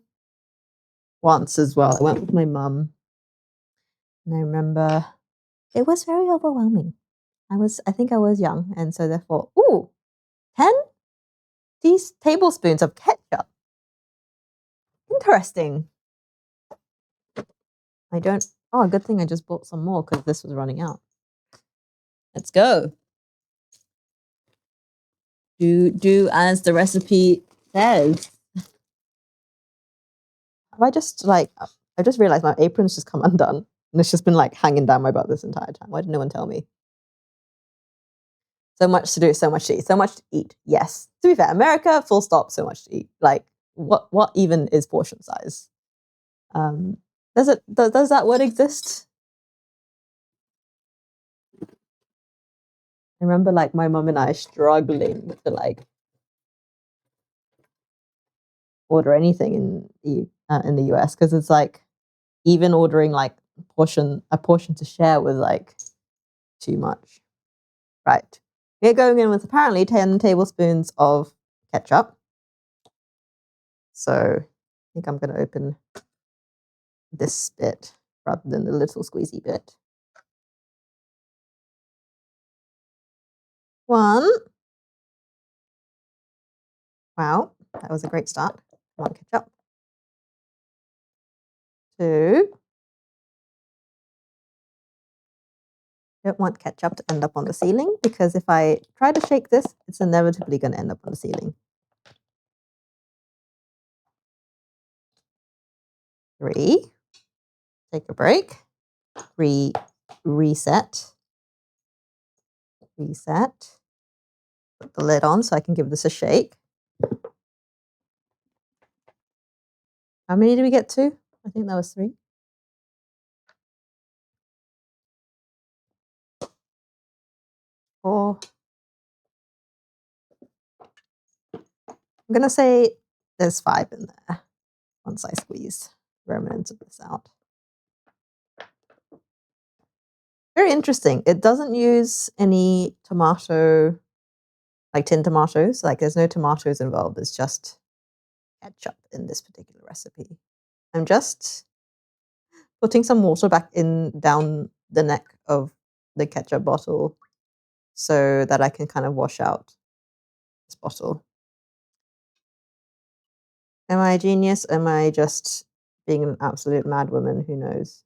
once as well. I went with my mum, and I remember it was very overwhelming. I think I was young, and so therefore, 10 tablespoons of ketchup. Interesting. Good thing I just bought some more because this was running out. Let's go. Do as the recipe says. I just realized my apron's just come undone and it's just been like hanging down my butt this entire time. Why did no one tell me? So much to do, so much to eat, so much to eat. Yes. To be fair, America, full stop, so much to eat. Like what even is portion size? Does that word exist? I remember like my mum and I struggling to like order anything in the US because it's like even ordering like a portion to share was like too much. Right. We're going in with apparently 10 tablespoons of ketchup. So I think I'm going to open this bit rather than the little squeezy bit. 1. Wow, that was a great start. 1 ketchup. 2. Don't want ketchup to end up on the ceiling because if I try to shake this, it's inevitably going to end up on the ceiling. 3. Take a break. Reset. Put the lid on so I can give this a shake. How many did we get to? I think that was 3. 4. I'm going to say there's 5 in there once I squeeze remnants of this out. Very interesting. It doesn't use any tomato like tin tomatoes. Like there's no tomatoes involved. It's just ketchup in this particular recipe. I'm just putting some water back in down the neck of the ketchup bottle so that I can kind of wash out this bottle. Am I a genius? Am I just being an absolute madwoman? Who knows?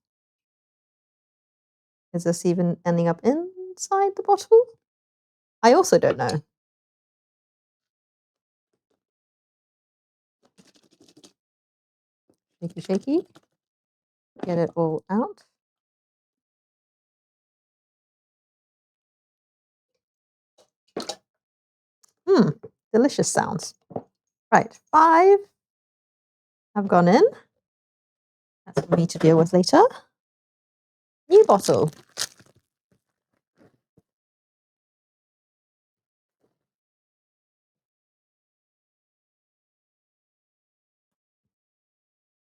Is this even ending up inside the bottle? I also don't know. Shaky, shaky. Get it all out. Delicious sounds. Right, 5 have gone in. That's for me to deal with later. New bottle.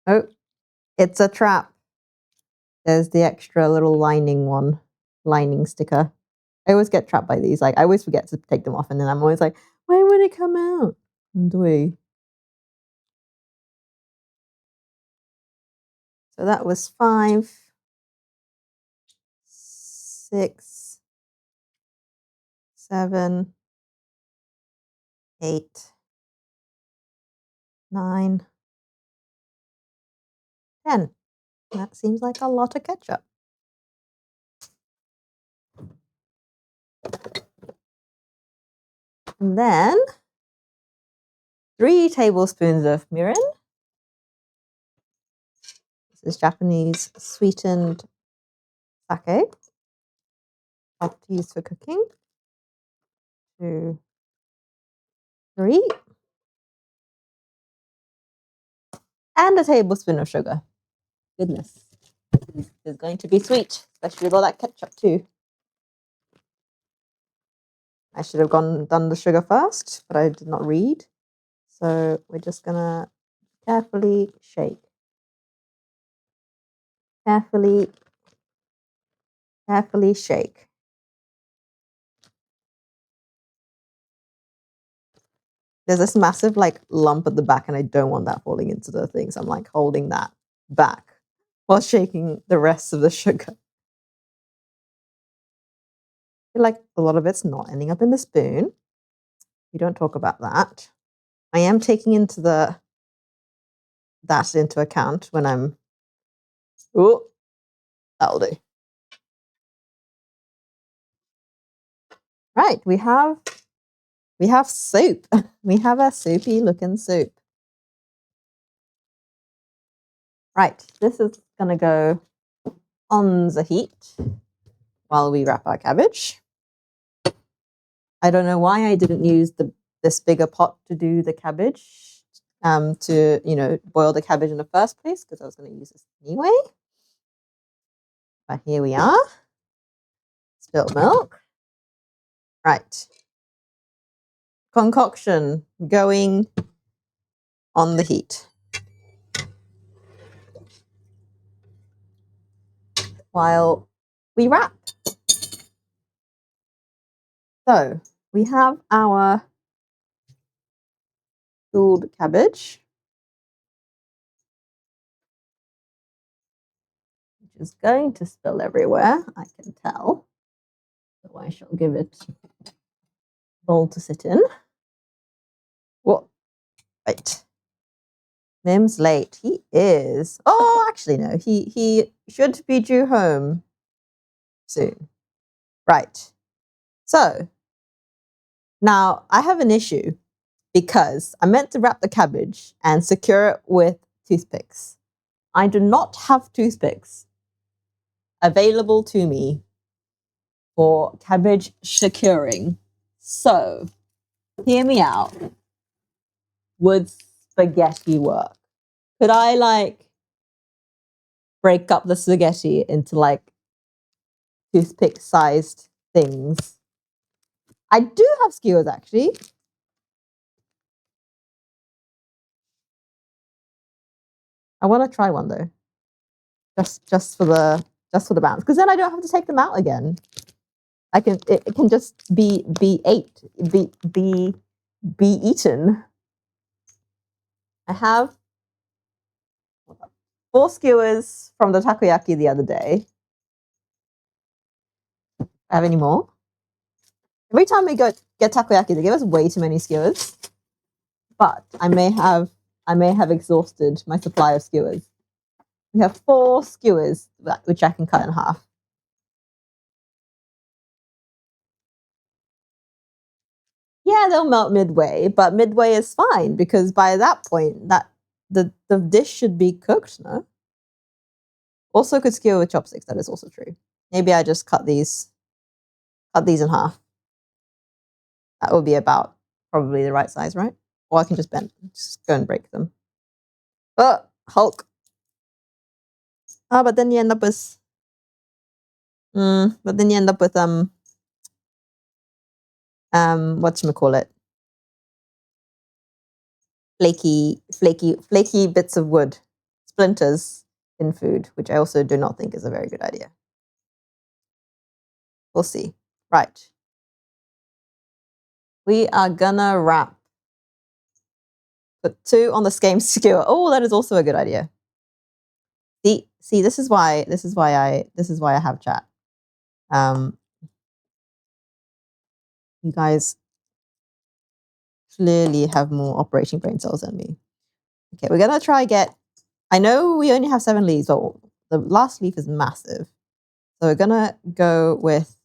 Oh, it's a trap. There's the extra little lining sticker. I always get trapped by these. Like I always forget to take them off, and then I'm always like, "When would it come out?" So that was 5, 6, 7, 8, 9, 10. That seems like a lot of ketchup. And then 3 tablespoons of mirin. This is Japanese sweetened sake. Oft used for cooking. 2, 3. And a tablespoon of sugar. Goodness. This is going to be sweet, especially with all that ketchup too. I should have done the sugar first, but I did not read. So we're just gonna carefully shake. Carefully shake. There's this massive like lump at the back and I don't want that falling into the thing. So I'm like holding that back while shaking the rest of the sugar. I feel like a lot of it's not ending up in the spoon. We don't talk about that. I am taking that into account when I'm, oh, that'll do. Right, we have soup. We have a soupy looking soup. Right, this is gonna go on the heat while we wrap our cabbage. I don't know why I didn't use this bigger pot to do the cabbage, to boil the cabbage in the first place, because I was going to use this anyway. But here we are. Spilled milk. Right. Concoction going on the heat. While we wrap. So we have our cooled cabbage, which is going to spill everywhere, I can tell. So I shall give it a bowl to sit in. What? Right. Mim's late. He is. Oh, actually, no. He should be due home soon. Right. So now I have an issue because I meant to wrap the cabbage and secure it with toothpicks. I do not have toothpicks available to me for cabbage securing. So hear me out. Would spaghetti work? Could I break up the spaghetti into toothpick sized things? I do have skewers actually. I want to try one though. Just for the bounce, because then I don't have to take them out again. it can just be eaten. I have 4 skewers from the takoyaki the other day. I have any more? Every time we go get takoyaki, they give us way too many skewers. But I may have exhausted my supply of skewers. We have 4 skewers, which I can cut in half. Yeah, they'll melt midway, but midway is fine because by that point, the dish should be cooked, no? Also could skewer with chopsticks, that is also true. Maybe I just cut these in half. That would be about probably the right size, right? Or I can just go and break them. Oh, Hulk. But then you end up with whatchamacallit? Flaky bits of wood, splinters in food, which I also do not think is a very good idea. We'll see. Right. We are gonna wrap. Put 2 on the skein skewer. Oh, that is also a good idea. See, this is why I have chat. You guys clearly have more operating brain cells than me. Okay, we're gonna try I know we only have 7 leaves, but the last leaf is massive. So we're gonna go with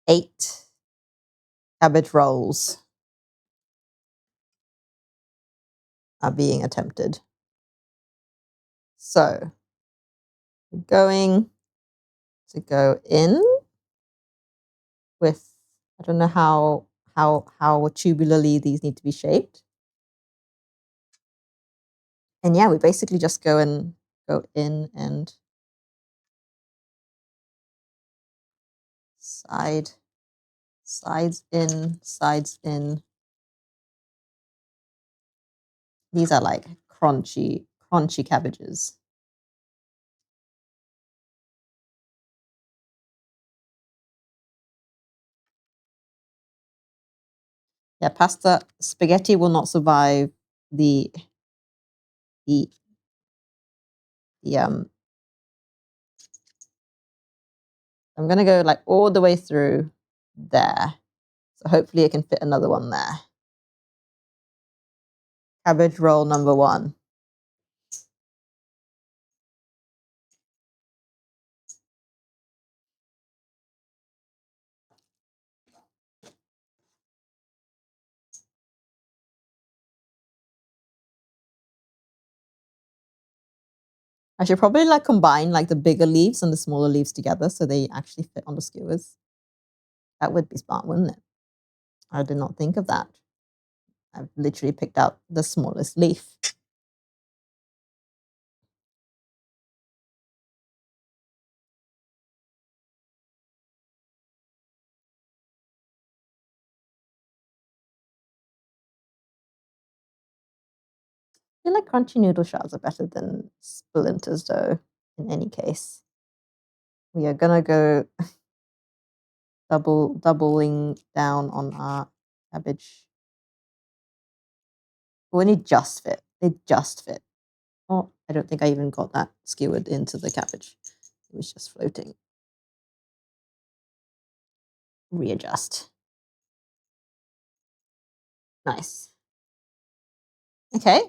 8 cabbage rolls are being attempted. So we're going to go in with, I don't know how tubularly these need to be shaped. And yeah, we basically just go in and sides in. These are like crunchy cabbages. Yeah, spaghetti will not survive the I'm gonna go like all the way through there. So hopefully it can fit another one there. Cabbage roll number 1. I should probably like combine like the bigger leaves and the smaller leaves together so they actually fit on the skewers. That would be smart, wouldn't it? I did not think of that. I've literally picked out the smallest leaf. I feel like crunchy noodle shells are better than splinters though, in any case. We are gonna go doubling down on our cabbage. When it just fit. It just fit. Oh, I don't think I even got that skewered into the cabbage. It was just floating. Readjust. Nice. Okay.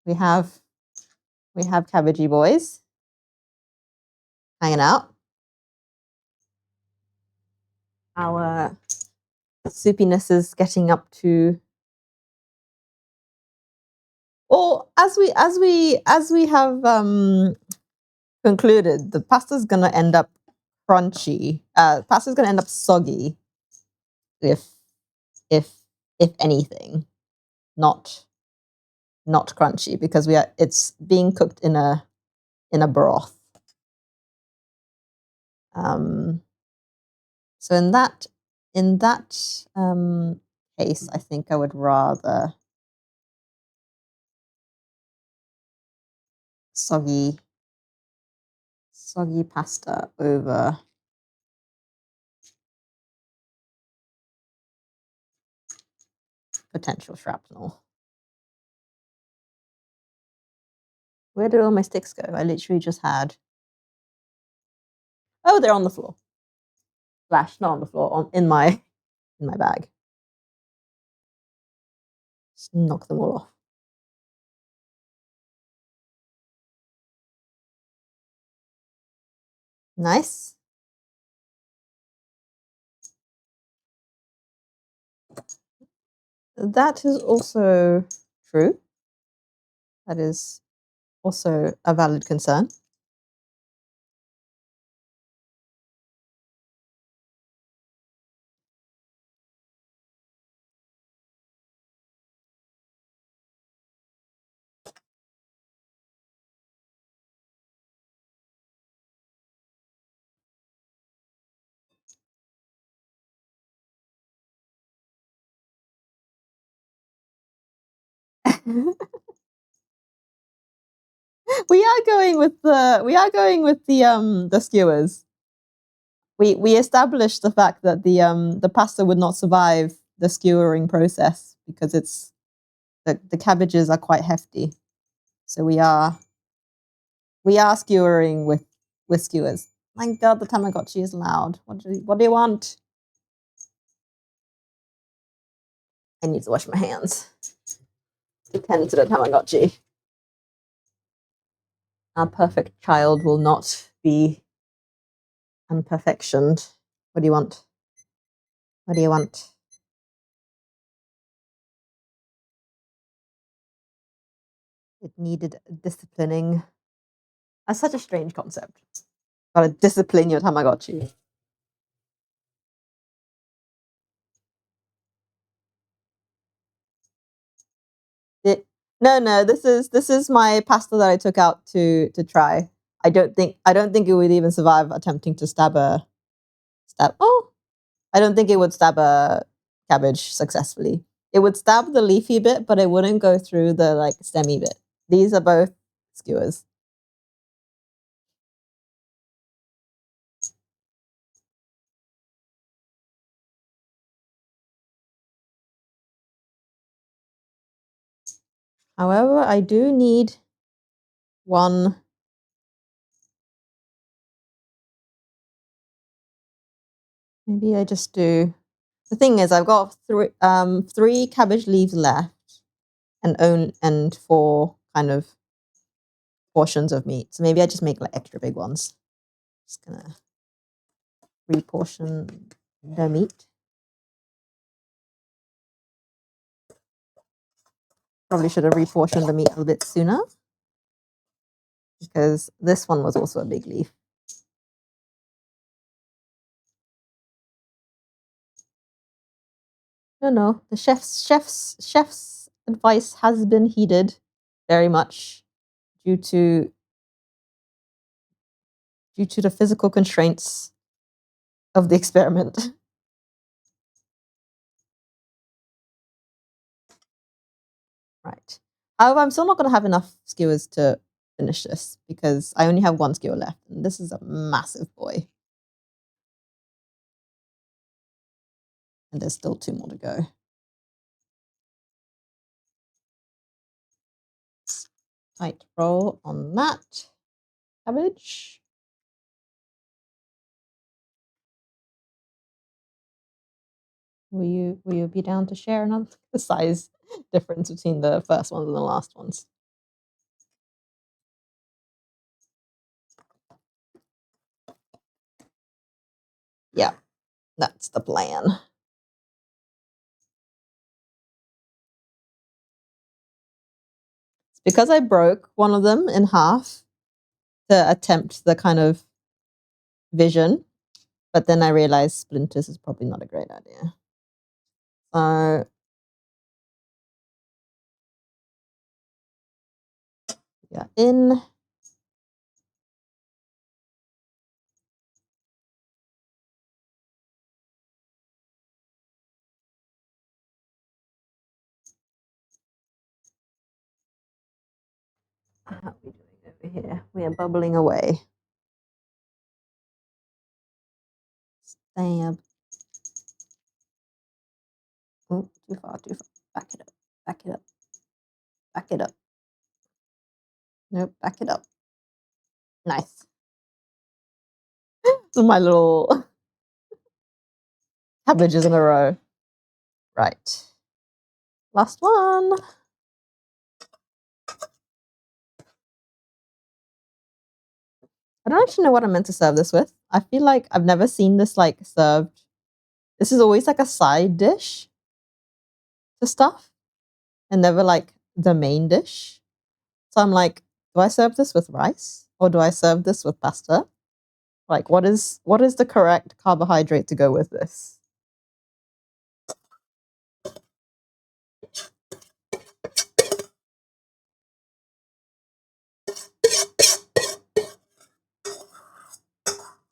We have cabbagey boys hanging out. Our soupiness is getting up to, or as we have concluded, the pasta's gonna end up crunchy. Pasta's gonna end up soggy, if anything, not crunchy, because it's being cooked in a broth. So in that case, I think I would rather soggy pasta over potential shrapnel. Where did all my sticks go? I literally just had... Oh, they're on the floor. Slash, not on the floor, in my bag. Just knock them all off. Nice. That is also true. That is also a valid concern. We are going with the skewers. We established the fact that the pasta would not survive the skewering process because it's the cabbages are quite hefty. So we are skewering with skewers. My God, the Tamagotchi is loud. What do you want? I need to wash my hands to tend to the Tamagotchi. Our perfect child will not be unperfectioned. What do you want? What do you want? It needed disciplining. That's such a strange concept. Gotta discipline your Tamagotchi. No, this is my pasta that I took out to try. I don't think it would even survive attempting to stab. Oh, I don't think it would stab a cabbage successfully. It would stab the leafy bit, but it wouldn't go through the stemmy bit. These are both skewers. However, I do need one. Maybe I just do. The thing is, I've got three cabbage leaves left, and 4 kind of portions of meat. So maybe I just make extra big ones. Just gonna reportion the meat. Probably should have reportioned the meat a little bit sooner because this one was also a big leaf. No, the chef's advice has been heeded very much due to the physical constraints of the experiment. Right. However, I'm still not going to have enough skewers to finish this because I only have 1 skewer left, and this is a massive boy. And there's still 2 more to go. Tight roll on that cabbage. Will you be down to share another the size difference between the first ones and the last ones? Yeah, that's the plan. It's because I broke one of them in half to attempt the kind of vision, but then I realized splinters is probably not a great idea. So yeah, in. How are we doing over here? We are bubbling away. Stab. Oh, too far. Back it up. Back it up. Back it up. Nope, back it up. Nice. So my little cabbages in a row. Right. Last one. I don't actually know what I'm meant to serve this with. I feel like I've never seen this like served. This is always like a side dish to stuff and never like the main dish. So I'm like, do I serve this with rice or do I serve this with pasta? Like what is the correct carbohydrate to go with this?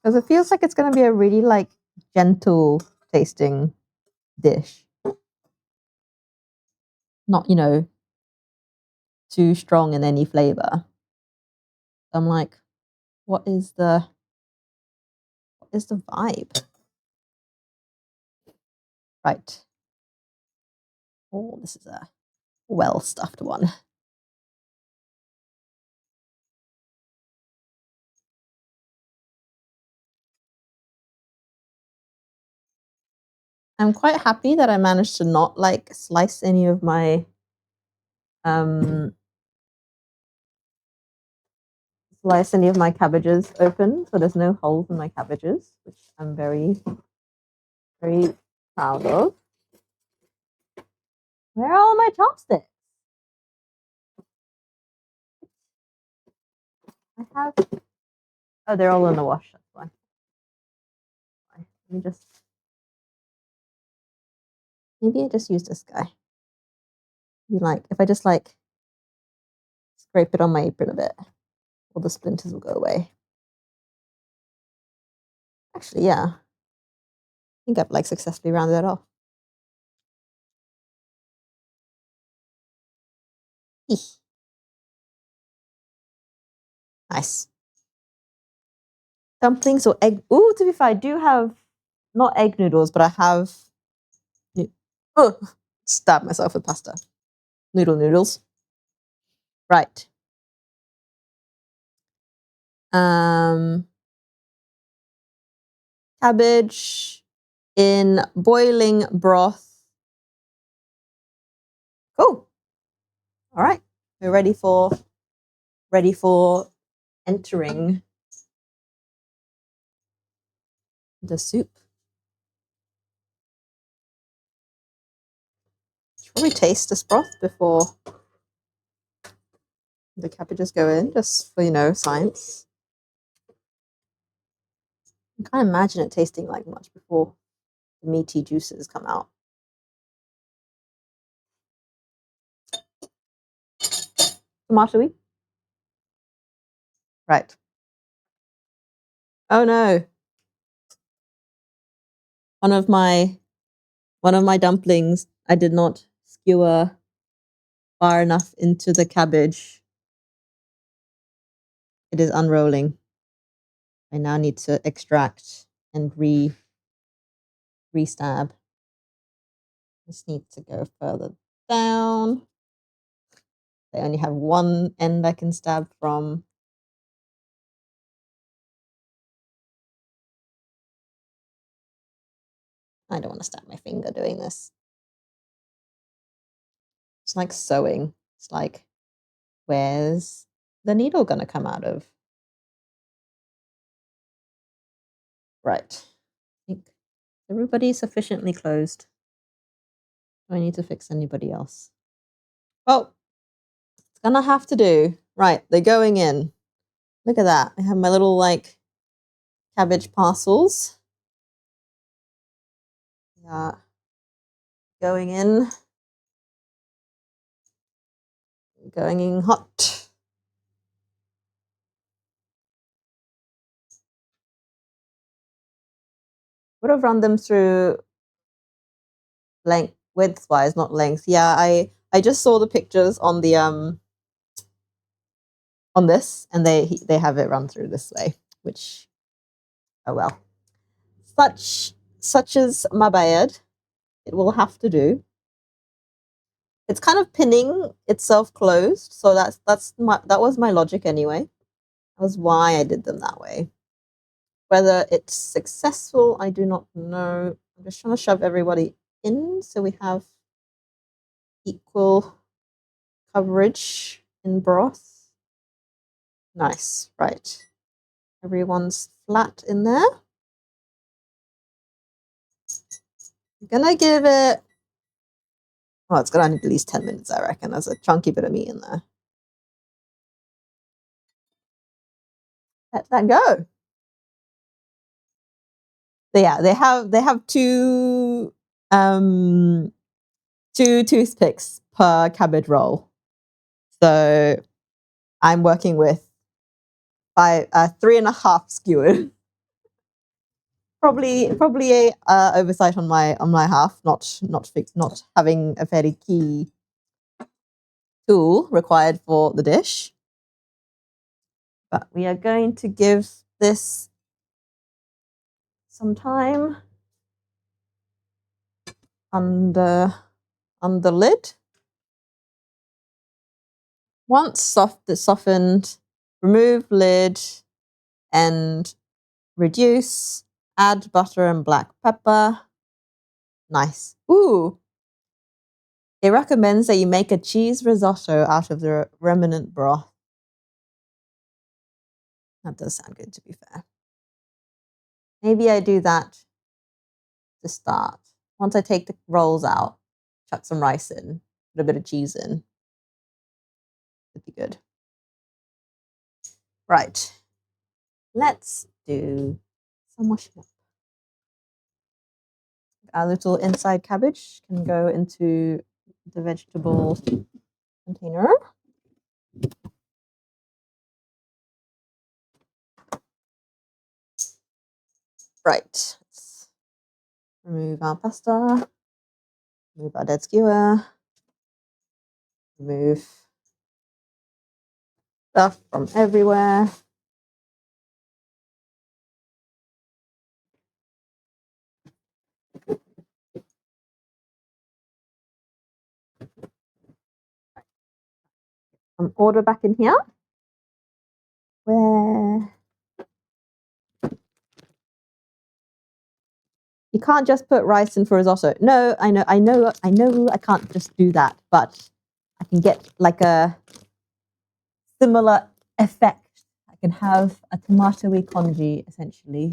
Because it feels like it's going to be a really like gentle tasting dish. Not, too strong in any flavor. I'm like, what is the vibe? Right. Oh, this is a well-stuffed one. I'm quite happy that I managed to not like slice any of my cabbages open, so there's no holes in my cabbages, which I'm very, very proud of. Where are all my chopsticks? I have. Oh, they're all in the wash. That's why. Let me just. Maybe I just use this guy. If I just like scrape it on my apron a bit, all the splinters will go away. Actually, yeah. I think I've like successfully rounded it off. Eeh. Nice. Dumplings or egg. Ooh, to be fair, I do have not egg noodles, but I have. Oh, stab myself with pasta. Noodles. Right. Cabbage in boiling broth. Cool. All right. We're ready for entering the soup. Should probably taste this broth before the cabbages go in, just for science. I can't imagine it tasting like much before the meaty juices come out. Tomato-y? Right. Oh no. One of my dumplings, I did not skewer far enough into the cabbage. It is unrolling. I now need to extract and re-stab. This needs to go further down. I only have one end I can stab from. I don't want to stab my finger doing this. It's like sewing. It's like, where's the needle going to come out of? Right. I think everybody's sufficiently closed. Do I need to fix anybody else? Oh, it's going to have to do. Right, they're going in. Look at that. I have my little, like, cabbage parcels. Yeah. Going in. Going in hot. Would have run them through width-wise, not length. Yeah, I just saw the pictures on the on this, and they have it run through this way, which, oh well. Such is my bad. It will have to do. it's kind of pinning itself closed. So that was my logic anyway. That was why I did them that way. Whether it's successful, I do not know. I'm just trying to shove everybody in so we have equal coverage in broth. Nice, right. Everyone's flat in there. I'm gonna give it, well, it's gonna need at least 10 minutes, I reckon. There's a chunky bit of meat in there. Let that go. So yeah, they have two toothpicks per cabbage roll. So I'm working with 3.5 skewered. Probably a oversight on my half, not having a very key tool required for the dish. But we are going to give this some time on the lid. Once softened, remove lid and reduce. Add butter and black pepper. Nice. Ooh. It recommends that you make a cheese risotto out of the remnant broth. That does sound good, to be fair. Maybe I do that to start. Once I take the rolls out, chuck some rice in, put a bit of cheese in. It'd be good. Right. Let's do some washing up. Our little inside cabbage can go into the vegetable container. Right. Let's remove our pasta. Remove our dead skewer. Remove stuff from everywhere. Order back in here. Where you can't just put rice in for risotto. No, I know, I can't just do that, but I can get like a similar effect. I can have a tomatoey congee, essentially.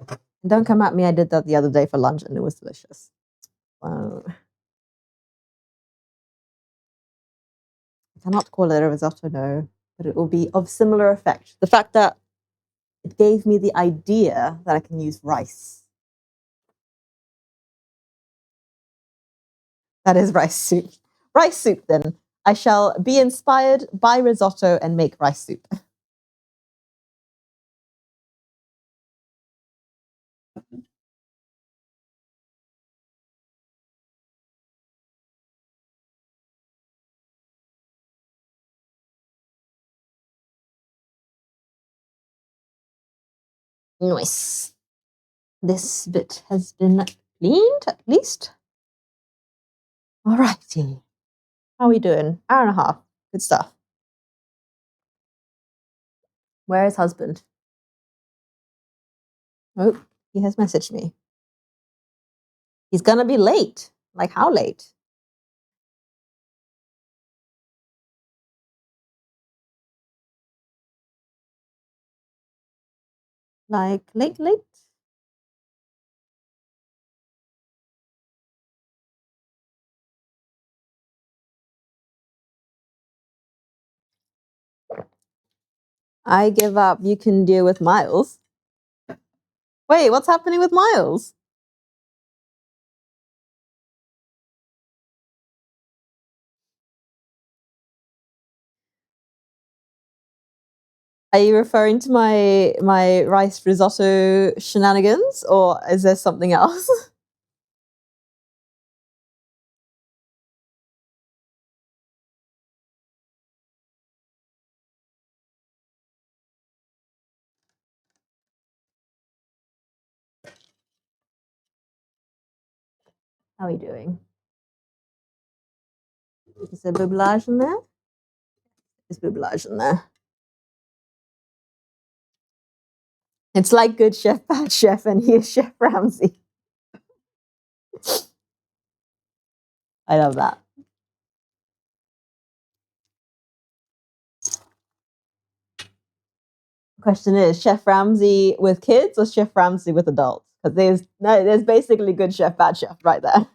And don't come at me, I did that the other day for lunch and it was delicious. Wow. I cannot call it a risotto, no, but it will be of similar effect. The fact that it gave me the idea that I can use rice. That is rice soup. Rice soup, then. I shall be inspired by risotto and make rice soup. Nice. This bit has been cleaned, at least. All righty. How are we doing? Hour and a half. Good stuff. Where is husband? Oh, he has messaged me. He's gonna be late. Like, how late? Like, late, late? I give up. You can deal with Miles. Wait, what's happening with Miles? Are you referring to my rice risotto shenanigans, or is there something else? How are you doing? Is there boublage in there? There's boublage in there. It's like Good Chef, Bad Chef, and here's Chef Ramsay. I love that. Question is, Chef Ramsay with kids or Chef Ramsay with adults? Because there's basically Good Chef, Bad Chef right there.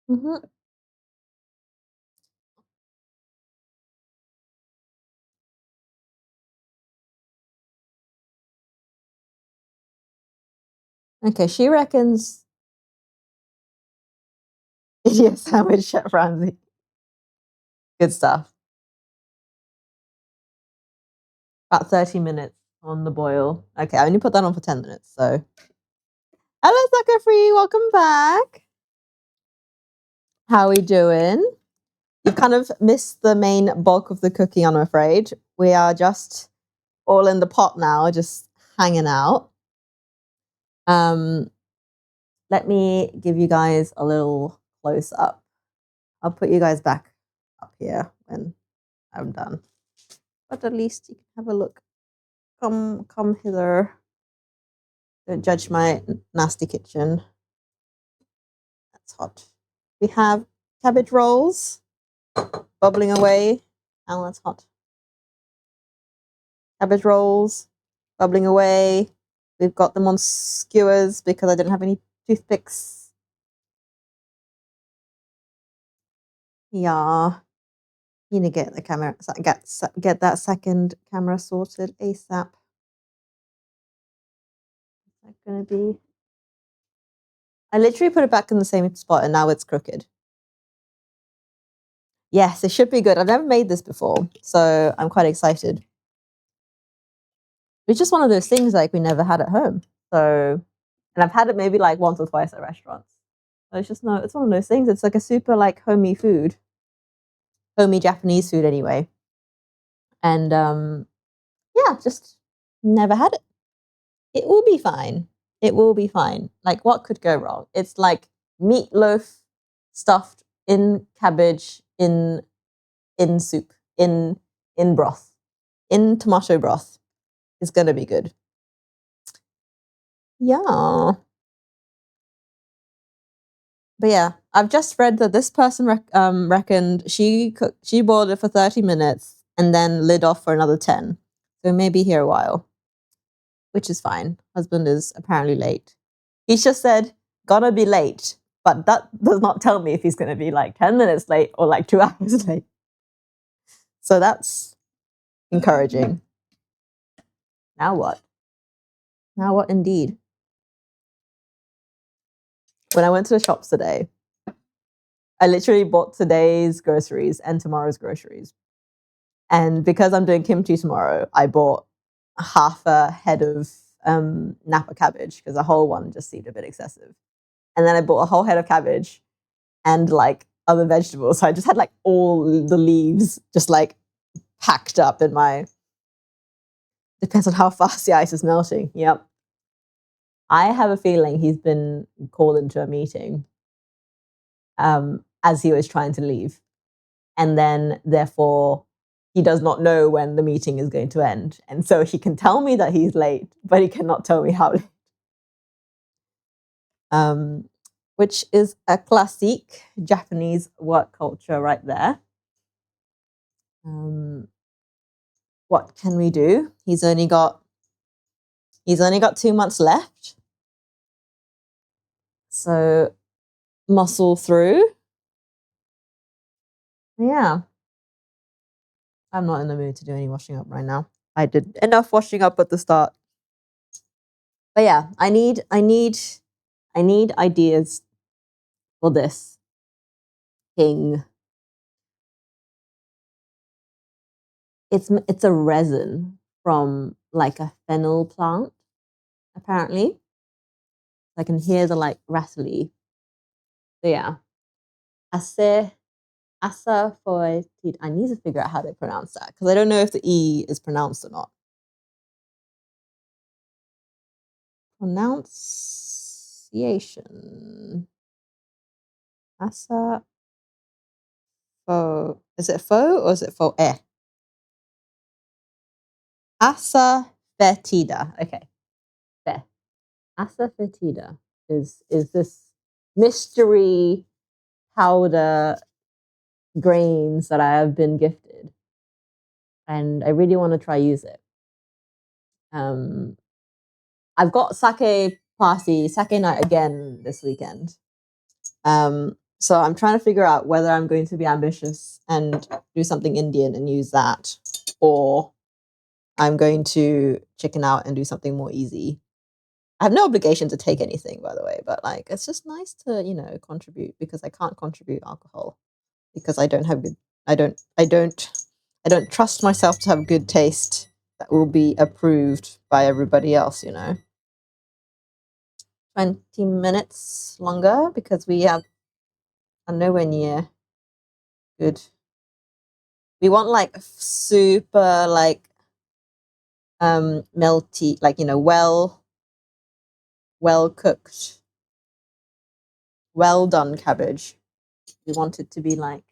Mm-hmm. Okay, she reckons India sandwich, Chef Ramsay. Good stuff. About 30 minutes on the boil. Okay, I only put that on for 10 minutes, so. Hello, Sucker Free, welcome back. How are we doing? You've kind of missed the main bulk of the cooking, I'm afraid. We are just all in the pot now, just hanging out. Let me give you guys a little close up. I'll put you guys back up here when I'm done. But at least you can have a look. Come hither. Don't judge my nasty kitchen. That's hot. We have cabbage rolls bubbling away. Oh, that's hot. Cabbage rolls bubbling away. We've got them on skewers because I didn't have any toothpicks. Yeah. You need to get the camera, get that second camera sorted ASAP. Is that going to be? I literally put it back in the same spot and now it's crooked. Yes, it should be good. I've never made this before, so I'm quite excited. It's just one of those things like we never had at home. So, and I've had it maybe like once or twice at restaurants. So it's one of those things. It's like a super like homey food, homey Japanese food anyway. And yeah, just never had it. It will be fine. It will be fine. Like, what could go wrong? It's like meatloaf stuffed in cabbage in soup in broth in tomato broth. It's gonna be good. Yeah. But yeah, I've just read that this person reckoned she boiled it for 30 minutes and then lid off for another 10. So maybe here a while, which is fine. Husband is apparently late. He's just said, gonna be late. But that does not tell me if he's going to be like 10 minutes late or like 2 hours late. So that's encouraging. Now what? Now what indeed? When I went to the shops today, I literally bought today's groceries and tomorrow's groceries. And because I'm doing kimchi tomorrow, I bought half a head of Napa cabbage because a whole one just seemed a bit excessive. And then I bought a whole head of cabbage and like other vegetables. So I just had like all the leaves just like packed up in my... Depends on how fast the ice is melting. Yep. I have a feeling he's been called into a meeting as he was trying to leave. And then, therefore, he does not know when the meeting is going to end. And so he can tell me that he's late, but he cannot tell me how late. Which is a classic Japanese work culture right there. What can we do? He's only got 2 months left. So muscle through. Yeah. I'm not in the mood to do any washing up right now. I did enough washing up at the start. But yeah, I need ideas for this thing. It's a resin from like a fennel plant, apparently. I can hear the like rattly. So yeah. Asafoetida. I need to figure out how to pronounce that because I don't know if the E is pronounced or not. pronunciation. Asa fo. Is it fo or is it fo? Asafoetida. Okay. Fair. Asafoetida is this mystery powder grains that I have been gifted. And I really want to try use it. I've got sake night again this weekend. So I'm trying to figure out whether I'm going to be ambitious and do something Indian and use that, or I'm going to chicken out and do something more easy. I have no obligation to take anything, by the way, but like it's just nice to, contribute, because I can't contribute alcohol because I don't have good I don't trust myself to have good taste that will be approved by everybody else, 20 minutes longer because we are nowhere near good. We want like super like melty, like well cooked, well done cabbage. We want it to be like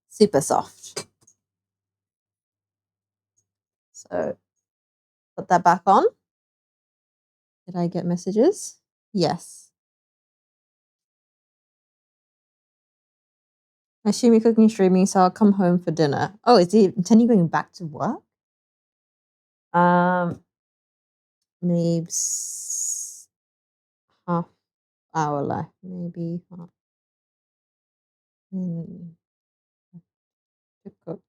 super soft. So put that back on. Did I get messages? Yes. I assume you're cooking streaming, so I'll come home for dinner. Oh, is he intending going back to work? Maybe half hour left. Maybe half. To cook.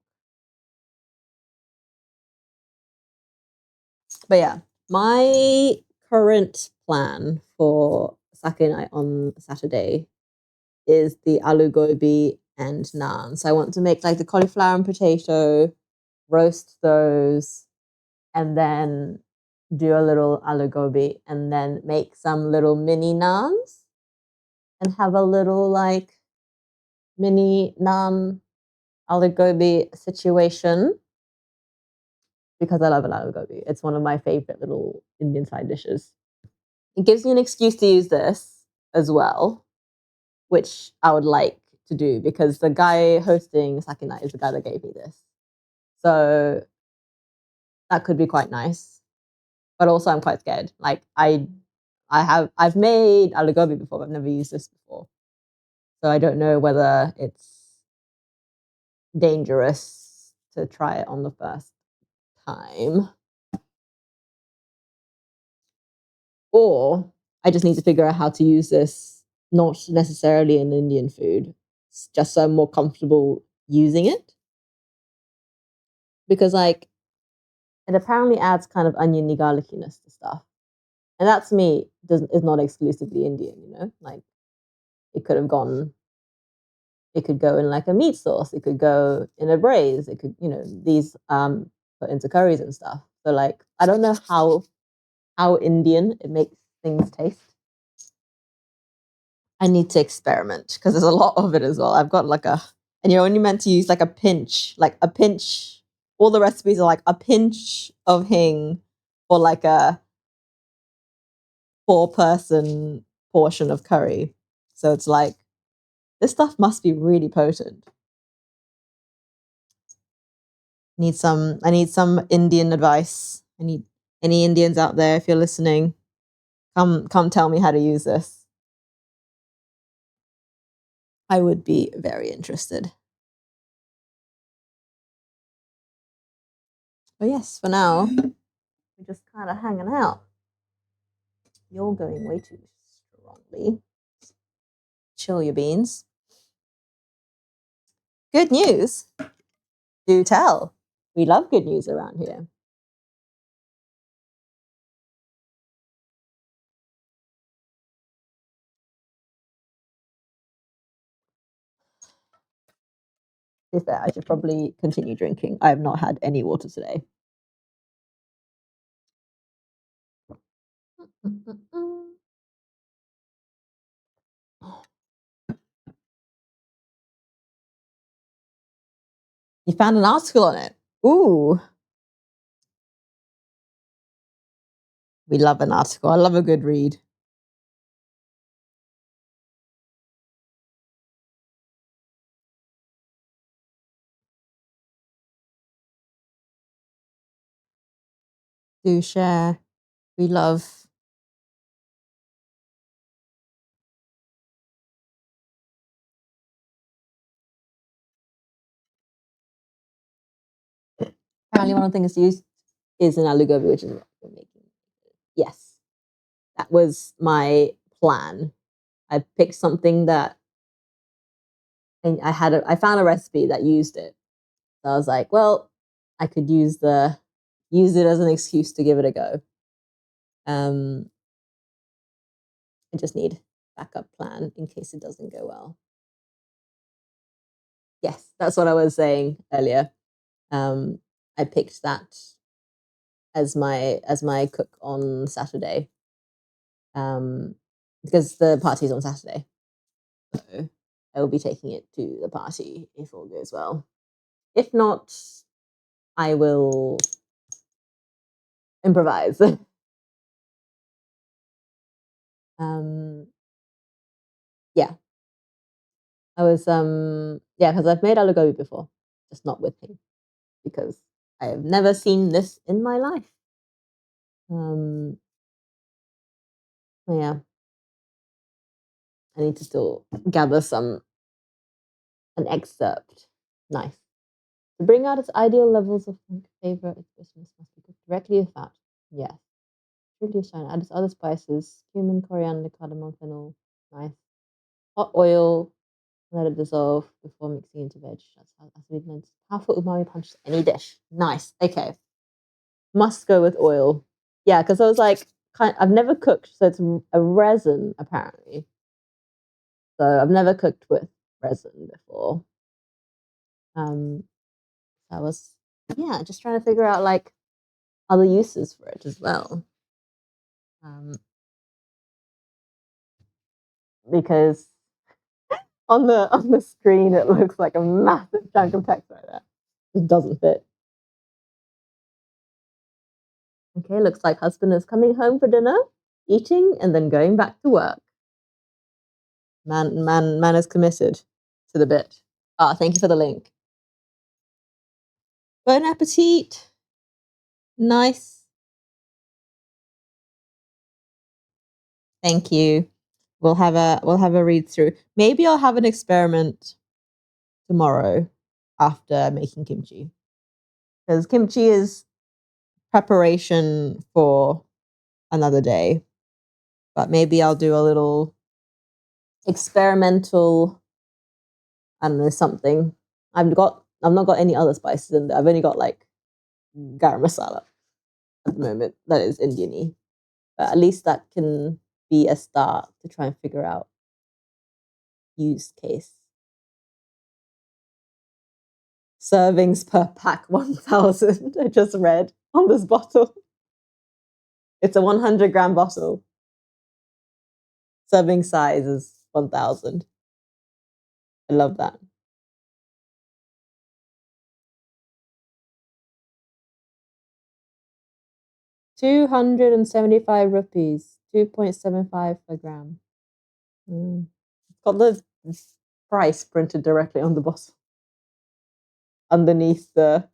But yeah, my current plan for sake night on Saturday is the aloo gobi and naan. So I want to make like the cauliflower and potato, roast those, and then do a little aloo gobi, and then make some little mini naans and have a little like mini naan aloo gobi situation, because I love an aloo gobi. It's one of my favorite little Indian side dishes. It gives me an excuse to use this as well, which I would like to do because the guy hosting Sake Night is the guy that gave me this. So that could be quite nice. But also I'm quite scared. Like I've made aloo gobi before, but I've never used this before. So I don't know whether it's dangerous to try it on the first time. Or I just need to figure out how to use this, not necessarily in Indian food, just so I'm more comfortable using it. Because like it apparently adds kind of oniony garlickiness to stuff. And that to me is not exclusively Indian, Like it could go in like a meat sauce, it could go in a braise, it could, these put into curries and stuff. So like I don't know how Indian it makes things taste. I need to experiment because there's a lot of it as well. I've got and you're only meant to use like a pinch. All the recipes are like a pinch of hing or like a 4-person portion of curry. So it's like, this stuff must be really potent. I need some Indian advice. I need any Indians out there, if you're listening, come tell me how to use this. I would be very interested. But yes, for now, we're just kind of hanging out. You're going way too strongly. Chill your beans. Good news. Do tell. We love good news around here. To be fair, I should probably continue drinking. I have not had any water today. You found an article on it. Ooh. We love an article. I love a good read. Do share. We love. Apparently, one of the things used is an aloo gobi, which is what we're making. Yes, that was my plan. I picked something that, and I found a recipe that used it. So I was like, well, I could use it as an excuse to give it a go. I just need backup plan in case it doesn't go well. Yes, that's what I was saying earlier. I picked that as my cook on Saturday, because the party's on Saturday. So I will be taking it to the party if all goes well. If not, I will improvise. Yeah. I was because I've made aloo gobi before, just not with him because I have never seen this in my life. Yeah. I need to still gather an excerpt. Nice. To bring out its ideal levels of flavor, its crispness must be cooked directly with fat. Yes. Really shine. Add its other spices: cumin, coriander, cardamom, fennel. Nice. Hot oil. Let it dissolve before mixing into veg. That's powerful umami punches any dish. Nice. Okay. Must go with oil. Yeah, because I was like, I've never cooked, so it's a resin apparently. So I've never cooked with resin before. I was just trying to figure out like other uses for it as well. Because on the screen it looks like a massive chunk of text right there. It doesn't fit. Okay, looks like husband is coming home for dinner, eating, and then going back to work. Man is committed to the bit. Thank you for the link. Bon appetit. Nice. Thank you. We'll have a read through. Maybe I'll have an experiment tomorrow after making kimchi. Because kimchi is preparation for another day. But maybe I'll do a little experimental, I don't know, something. I've not got any other spices in there. I've only got like garam masala at the moment. That is Indian-y. But at least that can be a start to try and figure out use case. Servings per pack 1,000. I just read on this bottle. It's a 100-gram bottle. Serving size is 1,000. I love that. ₹275, 2.75 per gram. It's got the price printed directly on the bottle, underneath the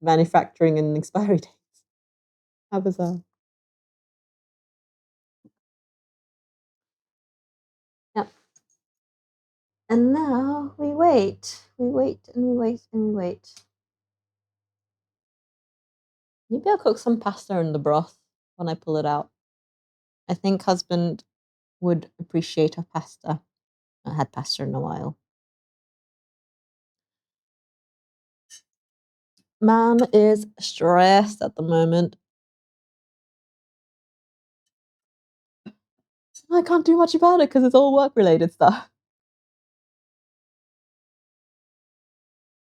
manufacturing and expiry dates. How bizarre. Yep. And now we wait. We wait and we wait and we wait. Maybe I'll cook some pasta in the broth when I pull it out. I think husband would appreciate a pasta. I haven't had pasta in a while. Man is stressed at the moment. I can't do much about it because it's all work-related stuff.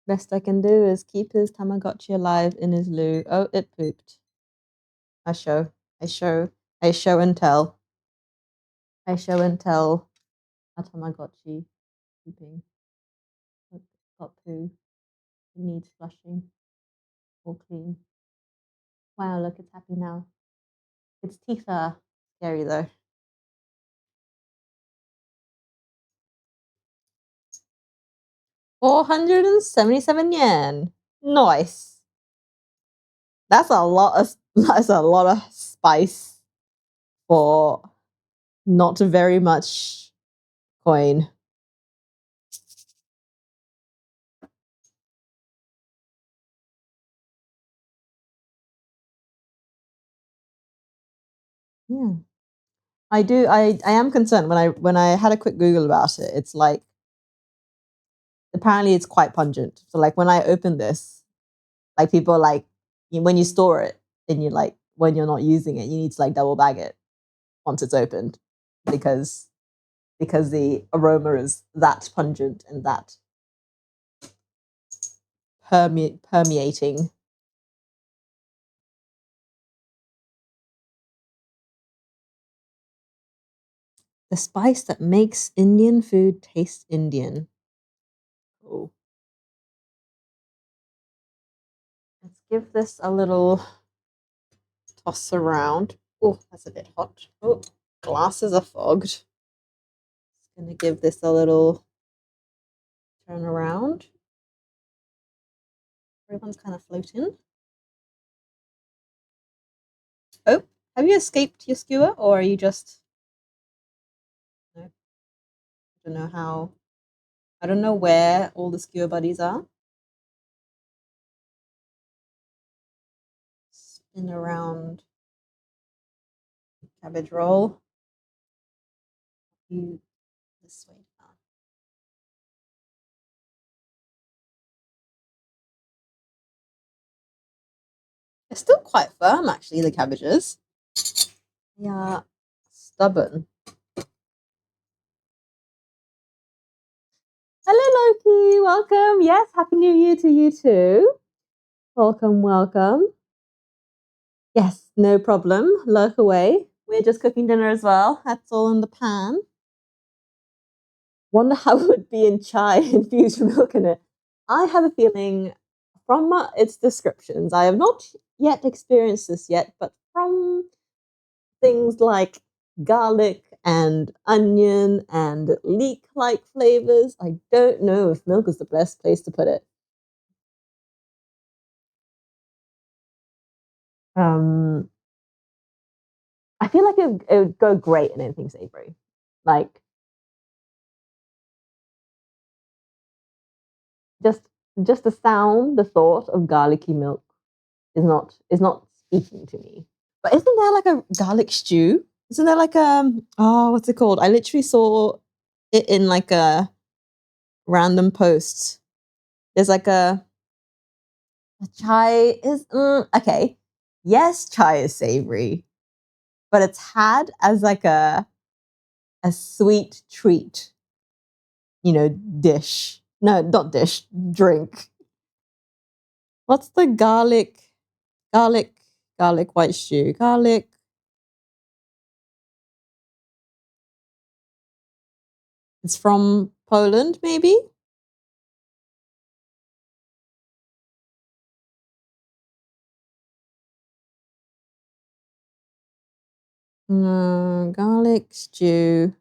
Best I can do is keep his Tamagotchi alive in his loo. Oh, it pooped. I show and tell. I show and tell a Tamagotchi pooping. It's got poo. It needs flushing. All clean. Wow, look, it's happy now. Its teeth are scary though. yen. Nice. That's a lot of spice for not very much coin. Yeah. I am concerned when I had a quick Google about it, it's like apparently it's quite pungent. So like when I open this, like people are like when you store it and you like when you're not using it, you need to like double bag it once it's opened because the aroma is that pungent and that permeating. The spice that makes Indian food taste Indian. Oh. Let's give this a little toss around. Oh, that's a bit hot. Oh, glasses are fogged. Just gonna give this a little turn around. Everyone's kind of floating. Oh, have you escaped your skewer, or are you just? No, I don't know how. I don't know where all the skewer buddies are. Spin around. Cabbage roll. You this way. They're still quite firm, actually. The cabbages. Yeah, stubborn. Hello, Loki. Welcome. Yes, Happy New Year to you too. Welcome, welcome. Yes, no problem. Lurk away. We're just cooking dinner as well. That's all in the pan. Wonder how it would be in chai infused milk in it. I have a feeling from its descriptions, I have not yet experienced this yet, but from things like garlic and onion and leek like flavors, I don't know if milk is the best place to put it. Um, I feel like it would go great in anything savory. Like just the sound, the thought of garlicky milk is not speaking to me. But isn't there like a garlic stew? Isn't there like oh what's it called? I literally saw it in like a random post. There's like a chai is okay. Yes, chai is savory, but it's had as like a sweet treat, dish. No, not dish, drink. What's the garlic, garlic white stew? Garlic. It's from Poland, maybe? Garlic stew.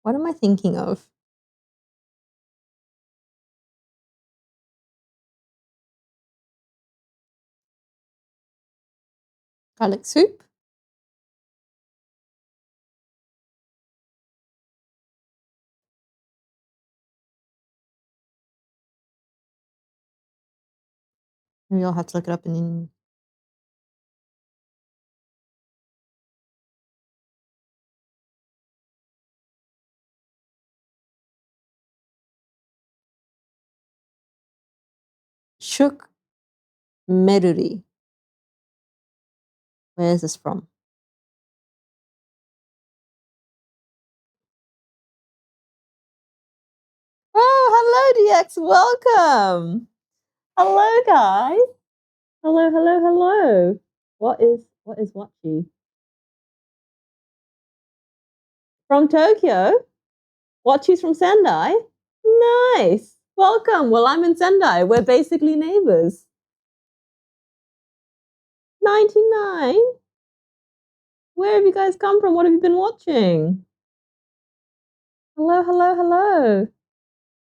What am I thinking of? Garlic soup? Maybe I'll have to look it up in Shuk Meruri. Where is this from? Oh, hello, DX. Welcome. Hello, guys. Hello, hello, hello. What is Wachi? From Tokyo? Wachi's from Sendai? Nice. Welcome. Well, I'm in Sendai. We're basically neighbors. $8.99. Where have you guys come from? What have you been watching? Hello, hello, hello.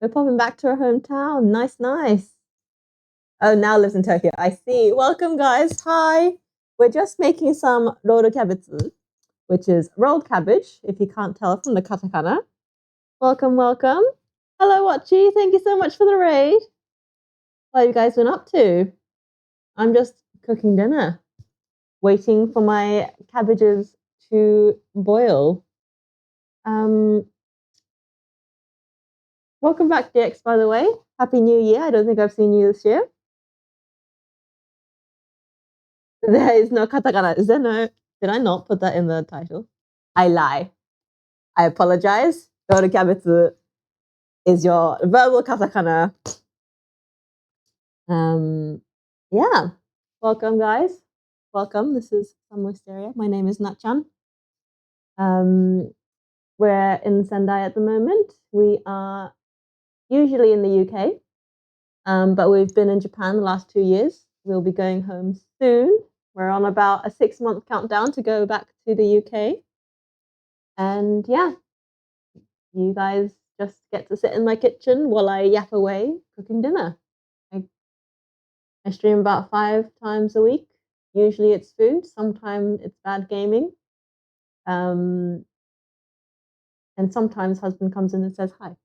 We're popping back to our hometown. Nice, nice. Oh, now lives in Tokyo. I see. Welcome, guys. Hi. We're just making some rolled cabbage, which is rolled cabbage, if you can't tell from the katakana. Welcome, welcome. Hello, Watchy. Thank you so much for the raid. What have you guys been up to? I'm just cooking dinner, waiting for my cabbages to boil. Welcome back, DX, by the way. Happy New Year. I don't think I've seen you this year. There is no katakana. Is there no? Did I not put that in the title? I lie. I apologize. Rolled cabbage is your verbal katakana. Yeah. Welcome, guys. Welcome. This is Sun Wisteria. My name is Natchan. We're in Sendai at the moment. We are usually in the UK, but we've been in Japan the last 2 years. We'll be going home soon. We're on about a 6-month countdown to go back to the UK. And yeah, you guys just get to sit in my kitchen while I yap away cooking dinner. I stream about 5 times a week. Usually it's food, sometimes it's bad gaming. And sometimes husband comes in and says hi.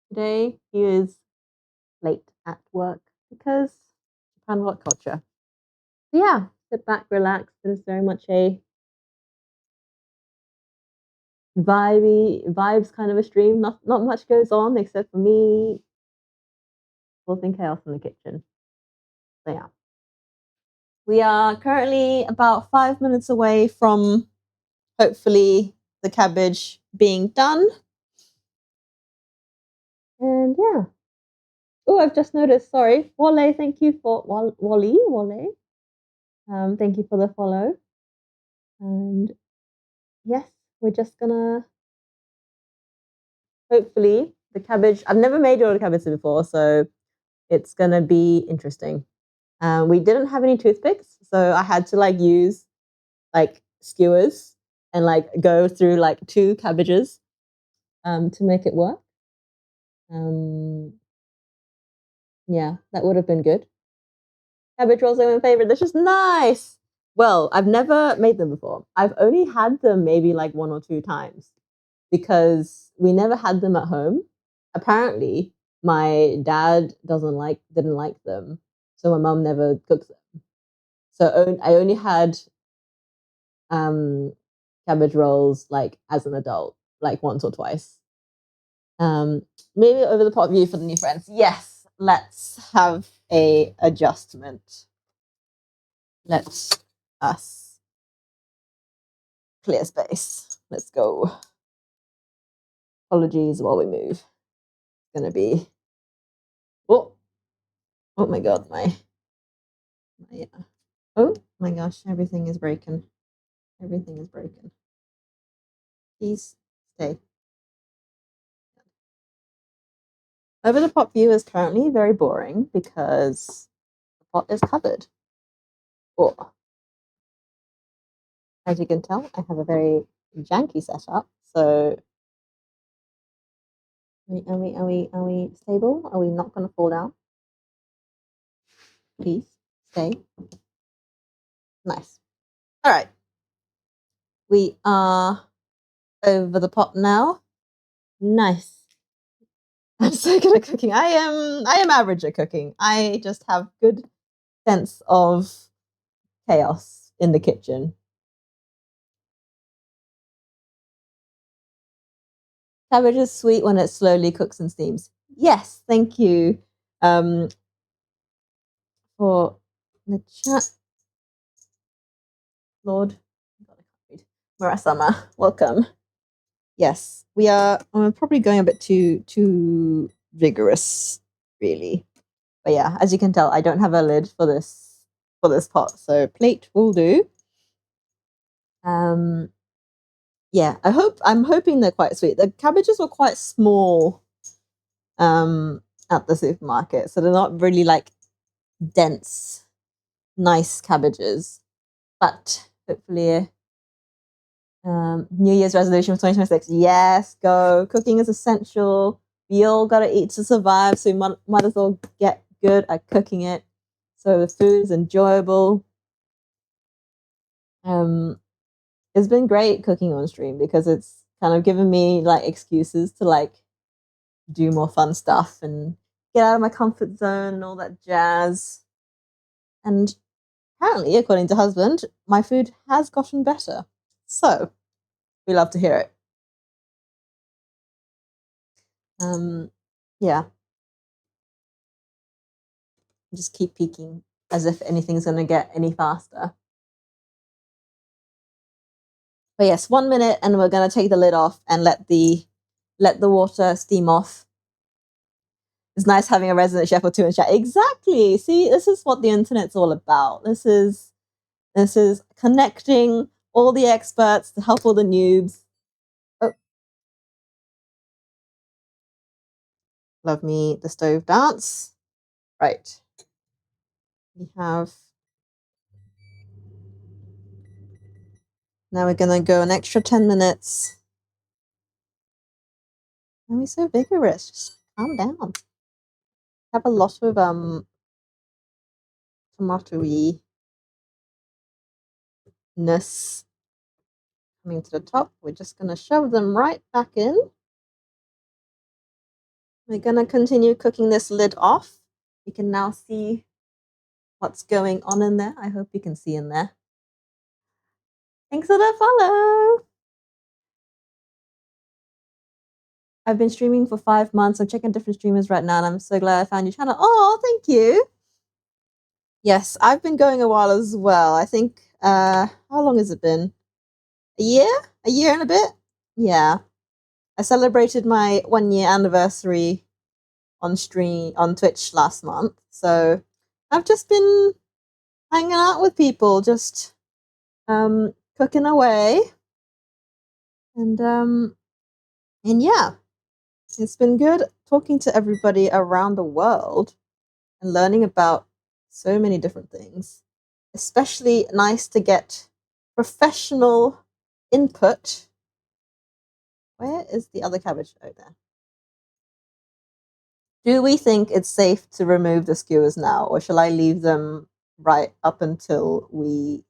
Today he is late at work because Japan work culture. So yeah, sit back, relax. It is very much a vibes kind of a stream. Not much goes on except for me causing chaos in the kitchen. So yeah. We are currently about 5 minutes away from hopefully the cabbage being done. And yeah. Oh, I've just noticed, sorry. Wale, thank you for Wale. Thank you for the follow. And yes, we're just gonna hopefully the cabbage. I've never made rolled cabbage before, so it's gonna be interesting. We didn't have any toothpicks, so I had to use skewers and go through 2 cabbages to make it work. Yeah, that would have been good. Cabbage rolls are my favorite. They're just nice. Well, I've never made them before. I've only had them maybe 1 or 2 times because we never had them at home. Apparently, my dad didn't like them, so my mum never cooks them. So I only had cabbage rolls as an adult, once or twice. Maybe over the pot view for the new friends. Yes, let's have a adjustment. Let's us clear space. Let's go. Apologies while we move. It's gonna be oh my god, oh my gosh, everything is breaking. Everything is broken. Please stay. Over the pot view is currently very boring because the pot is covered. Oh. As you can tell, I have a very janky setup. So are we stable? Are we not gonna fall down? Please stay. Nice. All right. We are over the pot now. Nice. I'm so good at cooking. I am average at cooking. I just have good sense of chaos in the kitchen. Cabbage is sweet when it slowly cooks and steams. Yes, thank you for the chat. Lord Murasama, welcome. Yes, we are probably going a bit too vigorous, really. But yeah, as you can tell, I don't have a lid for this pot, so plate will do. Yeah, I'm hoping they're quite sweet. The cabbages were quite small at the supermarket, so they're not really dense. nice cabbages. But hopefully, New Year's resolution for 2026. Yes, go. Cooking is essential. We all gotta eat to survive, so we might as well get good at cooking it so the food is enjoyable. It's been great cooking on stream because it's kind of given me like excuses to like do more fun stuff and get out of my comfort zone and all that jazz. And apparently, according to husband, my food has gotten better. So we love to hear it. Yeah. Just keep peeking as if anything's gonna get any faster. But yes, 1 minute and we're gonna take the lid off and let the water steam off. It's nice having a resident chef or two in chat. Exactly. See, this is what the internet's all about. This is connecting all the experts to help all the noobs. Oh, love me the stove dance. Right. We have. Now we're gonna go an extra 10 minutes. Why are we so vigorous? Just calm down. Have a lot of tomatoey-ness coming to the top. We're just gonna shove them right back in. We're gonna continue cooking this lid off. You can now see what's going on in there. I hope you can see in there. Thanks for the follow. I've been streaming for 5 months. I'm checking different streamers right now, and I'm so glad I found your channel. Oh, thank you. Yes, I've been going a while as well. I think, how long has it been? A year? A year and a bit? Yeah. I celebrated my 1 year anniversary on stream on Twitch last month. So I've just been hanging out with people, just cooking away. And yeah, it's been good talking to everybody around the world and learning about so many different things. Especially nice to get professional input. Where is the other cabbage? Oh, there. Do we think it's safe to remove the skewers now, or shall I leave them right up until we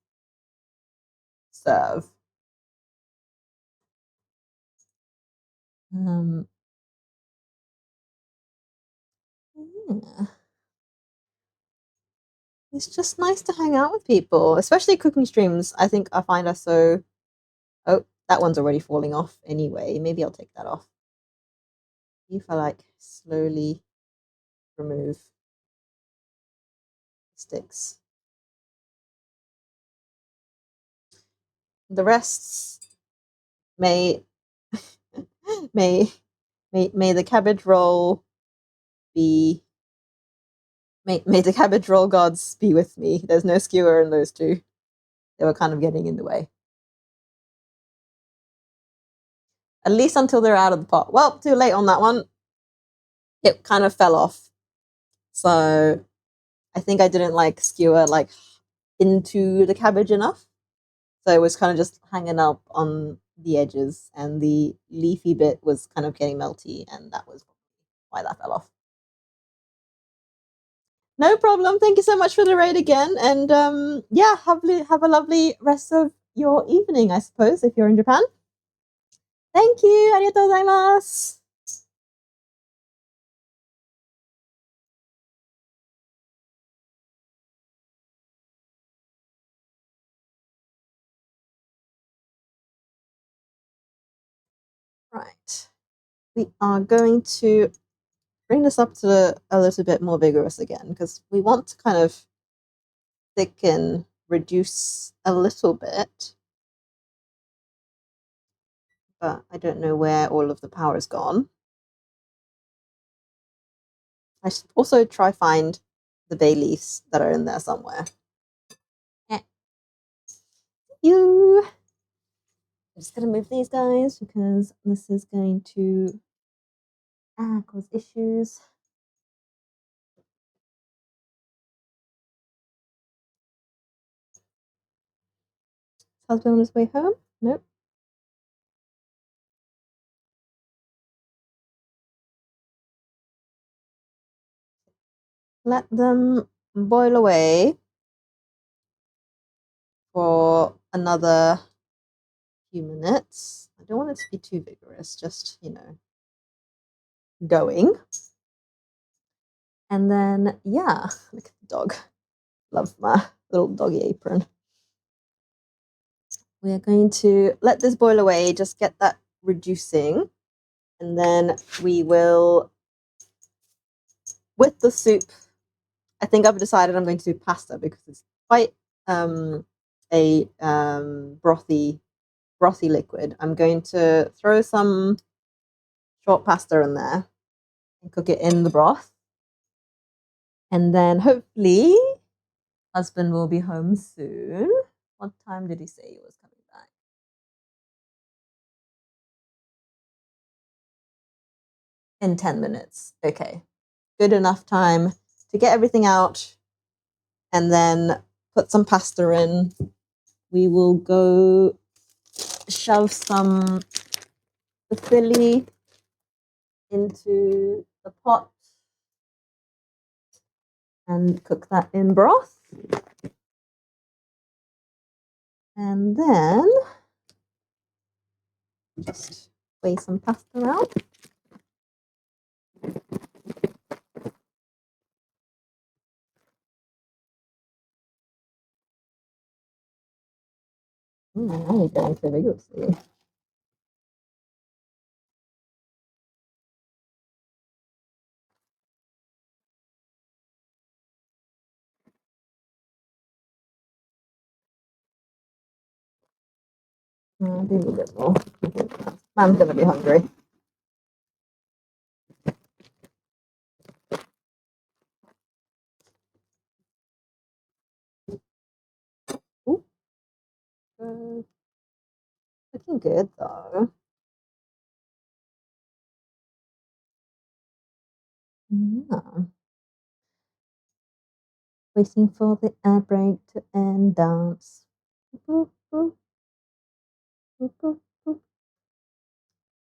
serve? Yeah. It's just nice to hang out with people, especially cooking streams. I think I find us so. Oh, that one's already falling off anyway. Maybe I'll take that off. If I like slowly remove sticks. The rest may may the cabbage roll be may the cabbage roll gods be with me. There's no skewer in those two. They were kind of getting in the way. At least until they're out of the pot. Well, too late on that one. It kind of fell off. So I think I didn't like skewer like into the cabbage enough. So it was kind of just hanging up on the edges, and the leafy bit was kind of getting melty, and that was why that fell off. No problem. Thank you so much for the raid again, and yeah, have a lovely rest of your evening, I suppose, if you're in Japan. Thank you. Arigatou gozaimasu. Right. We are going to bring this up to a little bit more vigorous again, because we want to kind of thicken, reduce a little bit. But I don't know where all of the power is gone. I should also try find the bay leaves that are in there somewhere. I'm just gonna move these guys because this is going to cause issues. husband on his way home? Nope. Let them boil away for another few minutes. I don't want it to be too vigorous, just, going. And then, yeah, look at the dog. Love my little doggy apron. We are going to let this boil away, just get that reducing. And then we will, with the soup, I think I've decided I'm going to do pasta because it's quite a brothy liquid. I'm going to throw some short pasta in there and cook it in the broth. And then hopefully husband will be home soon. What time did he say he was coming back? In 10 minutes. Okay. Good enough time to get everything out and then put some pasta in. We will go shove some fusilli into the pot and cook that in broth. And then just weigh some pasta out. Now you're going so vigorously. Do a bit more. I'm going to be hungry. Ooh. Looking good though. Yeah. Waiting for the air break to end dance. Boop, boop. Boop, boop, boop.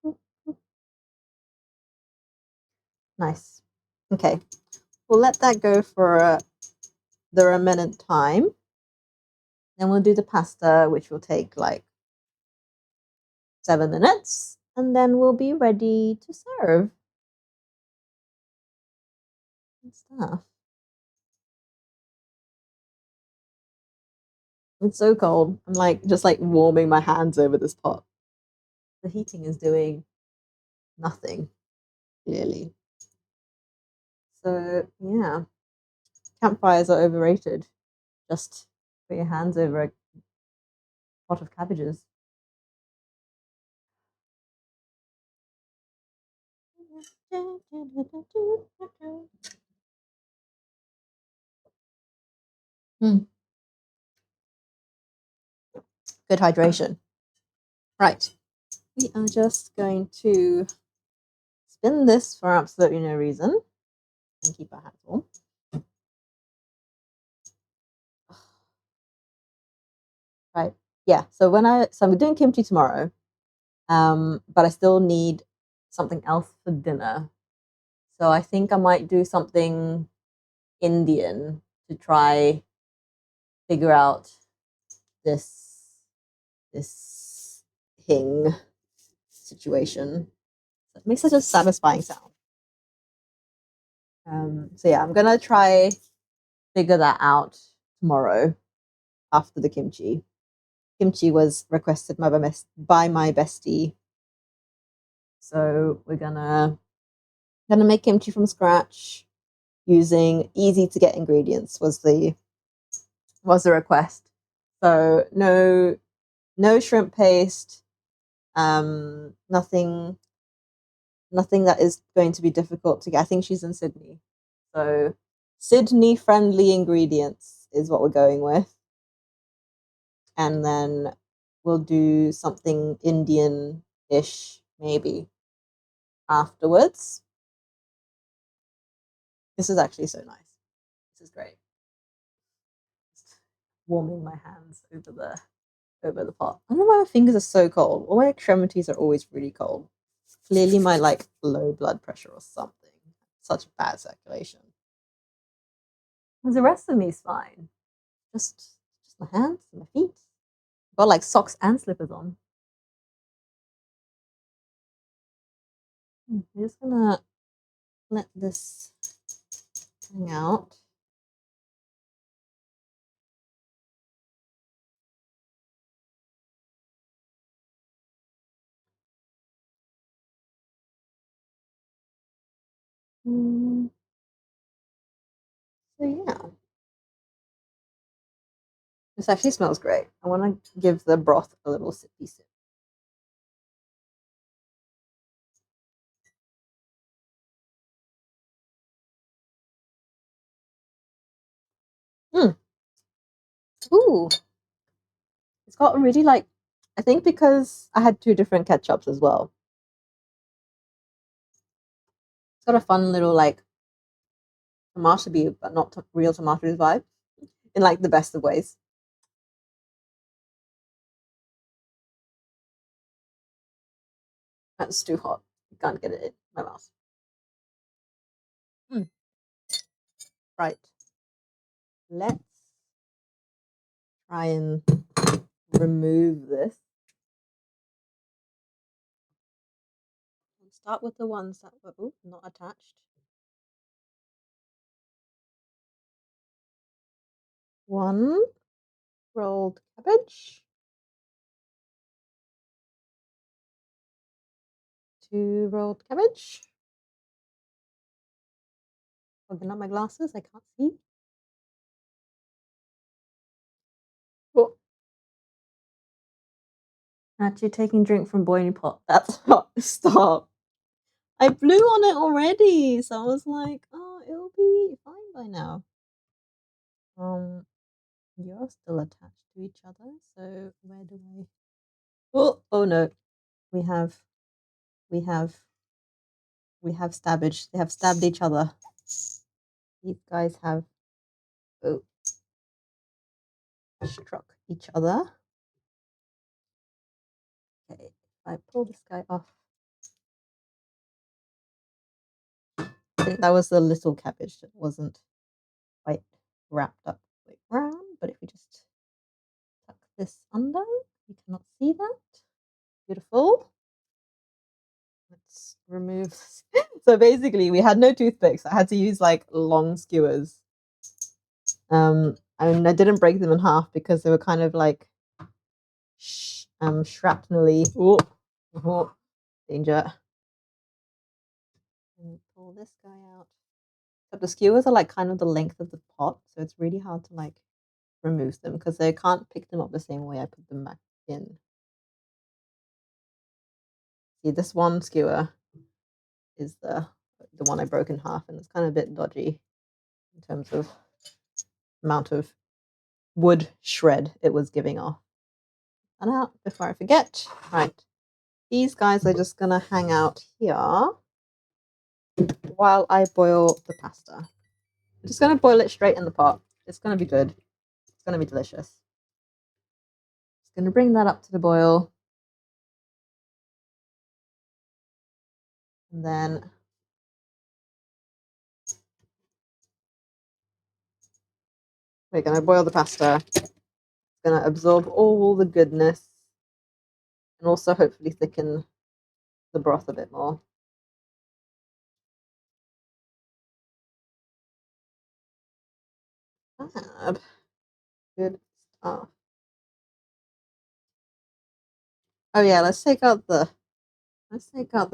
Boop, boop. Nice. Okay. We'll let that go for the remnant time. Then we'll do the pasta, which will take like 7 minutes. And then we'll be ready to serve. And stuff. It's so cold. I'm like just like warming my hands over this pot. The heating is doing nothing, clearly. So yeah, campfires are overrated. Just put your hands over a pot of cabbages. Mm. Good hydration. Right. We are just going to spin this for absolutely no reason and keep our hands warm. Right. Yeah. So I'm doing kimchi tomorrow, but I still need something else for dinner. So I think I might do something Indian to try figure out this hing situation. It makes such a satisfying sound. So yeah, I'm gonna try figure that out tomorrow after the kimchi. Kimchi was requested by my bestie, so we're gonna make kimchi from scratch using easy to get ingredients. Was the request. So no shrimp paste, nothing that is going to be difficult to get. I think she's in Sydney. So Sydney friendly ingredients is what we're going with. And then we'll do something Indian-ish maybe afterwards. This is actually so nice. This is great. Just warming my hands over over the pot. I don't know why my fingers are so cold. All my extremities are always really cold. Clearly my like low blood pressure or something. Such bad circulation. Because the rest of me is fine. Just my hands and my feet. Got like socks and slippers on. I'm just gonna let this hang out. So yeah, this actually smells great. I want to give the broth a little sippy sip. Mm. Ooh, it's got really like, I think because I had two different ketchups as well. It's got a fun little like tomato but not real tomatoes vibe in like the best of ways. That's too hot. I can't get it in my mouth. Mm. Right. Let's try and remove this. I'll start with the ones that were not attached. One rolled cabbage. Two rolled cabbage. Open up my glasses, I can't see. Oh. Actually taking drink from boiling pot. That's hot. Stop. I blew on it already, so I was like, oh, it'll be fine by now. You're still attached to each other, so where do I? Oh no, we have stabbage. They have stabbed each other. These guys have struck each other. Okay, if I pull this guy off. I think that was the little cabbage that wasn't quite wrapped up like round, but if we just tuck this under, you cannot see that. Beautiful. Let's remove this. So basically we had no toothpicks. I had to use like long skewers. And I didn't break them in half because they were kind of like shrapnelly. Oh, danger. And pull this guy out. But the skewers are like kind of the length of the pot, so it's really hard to like remove them because they can't pick them up the same way I put them back in. See, this one skewer is the one I broke in half, and it's kind of a bit dodgy in terms of amount of wood shred it was giving off. And out before I forget. Right. These guys are just gonna hang out here while I boil the pasta. I'm just gonna boil it straight in the pot. It's gonna be good. It's gonna be delicious. Just gonna bring that up to the boil. And then we're gonna boil the pasta. It's gonna absorb all the goodness and also hopefully thicken the broth a bit more. Fab. Good stuff. Oh yeah, let's take out the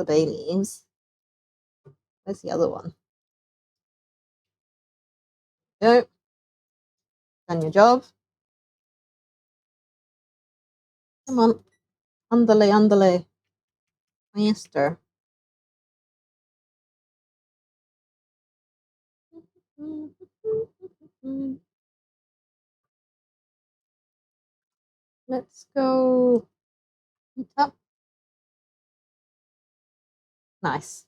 bay leaves. Where's the other one? Go. Done your job. Come on. Andale, andale. Master. Let's go up. Nice.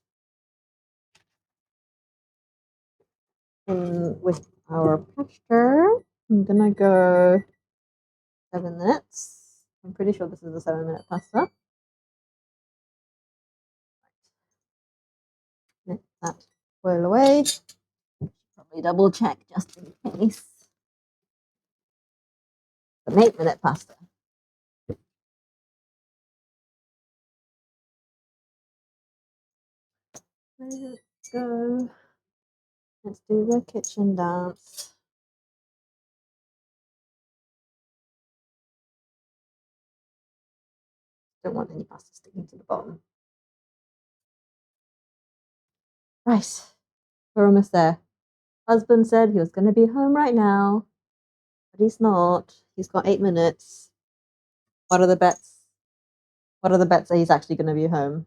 And with our pasta, I'm gonna go 7 minutes. I'm pretty sure this is a 7-minute pasta. Let that boil away. Probably double check just in case. An 8-minute pasta. Let's go. Let's do the kitchen dance. Don't want any pasta sticking to the bottom. Right, we're almost there. Husband said he was going to be home right now, but he's not. He's got 8 minutes. What are the bets? What are the bets that he's actually going to be home?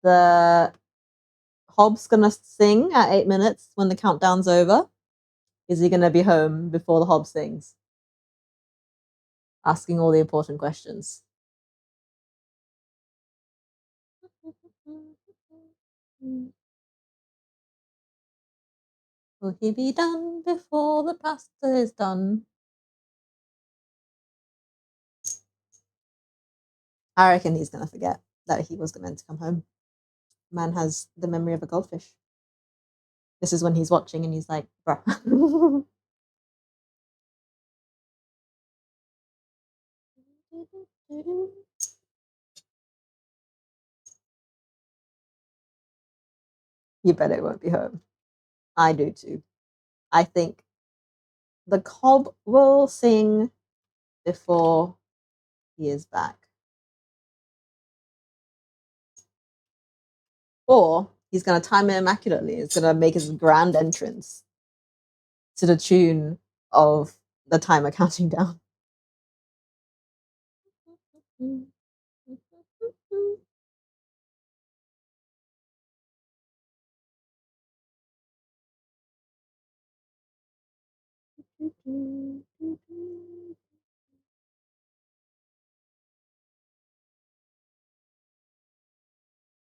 The Hobbs going to sing at 8 minutes when the countdown's over? Is he going to be home before the Hobbs sings? Asking all the important questions. Will he be done before the pasta is done? I reckon he's going to forget that he was meant to come home. Man has the memory of a goldfish. This is when he's watching and he's like, bruh. You bet it won't be home. I do too. I think the cob will sing before he is back. Or he's going to time it immaculately. He's going to make his grand entrance to the tune of the timer counting down.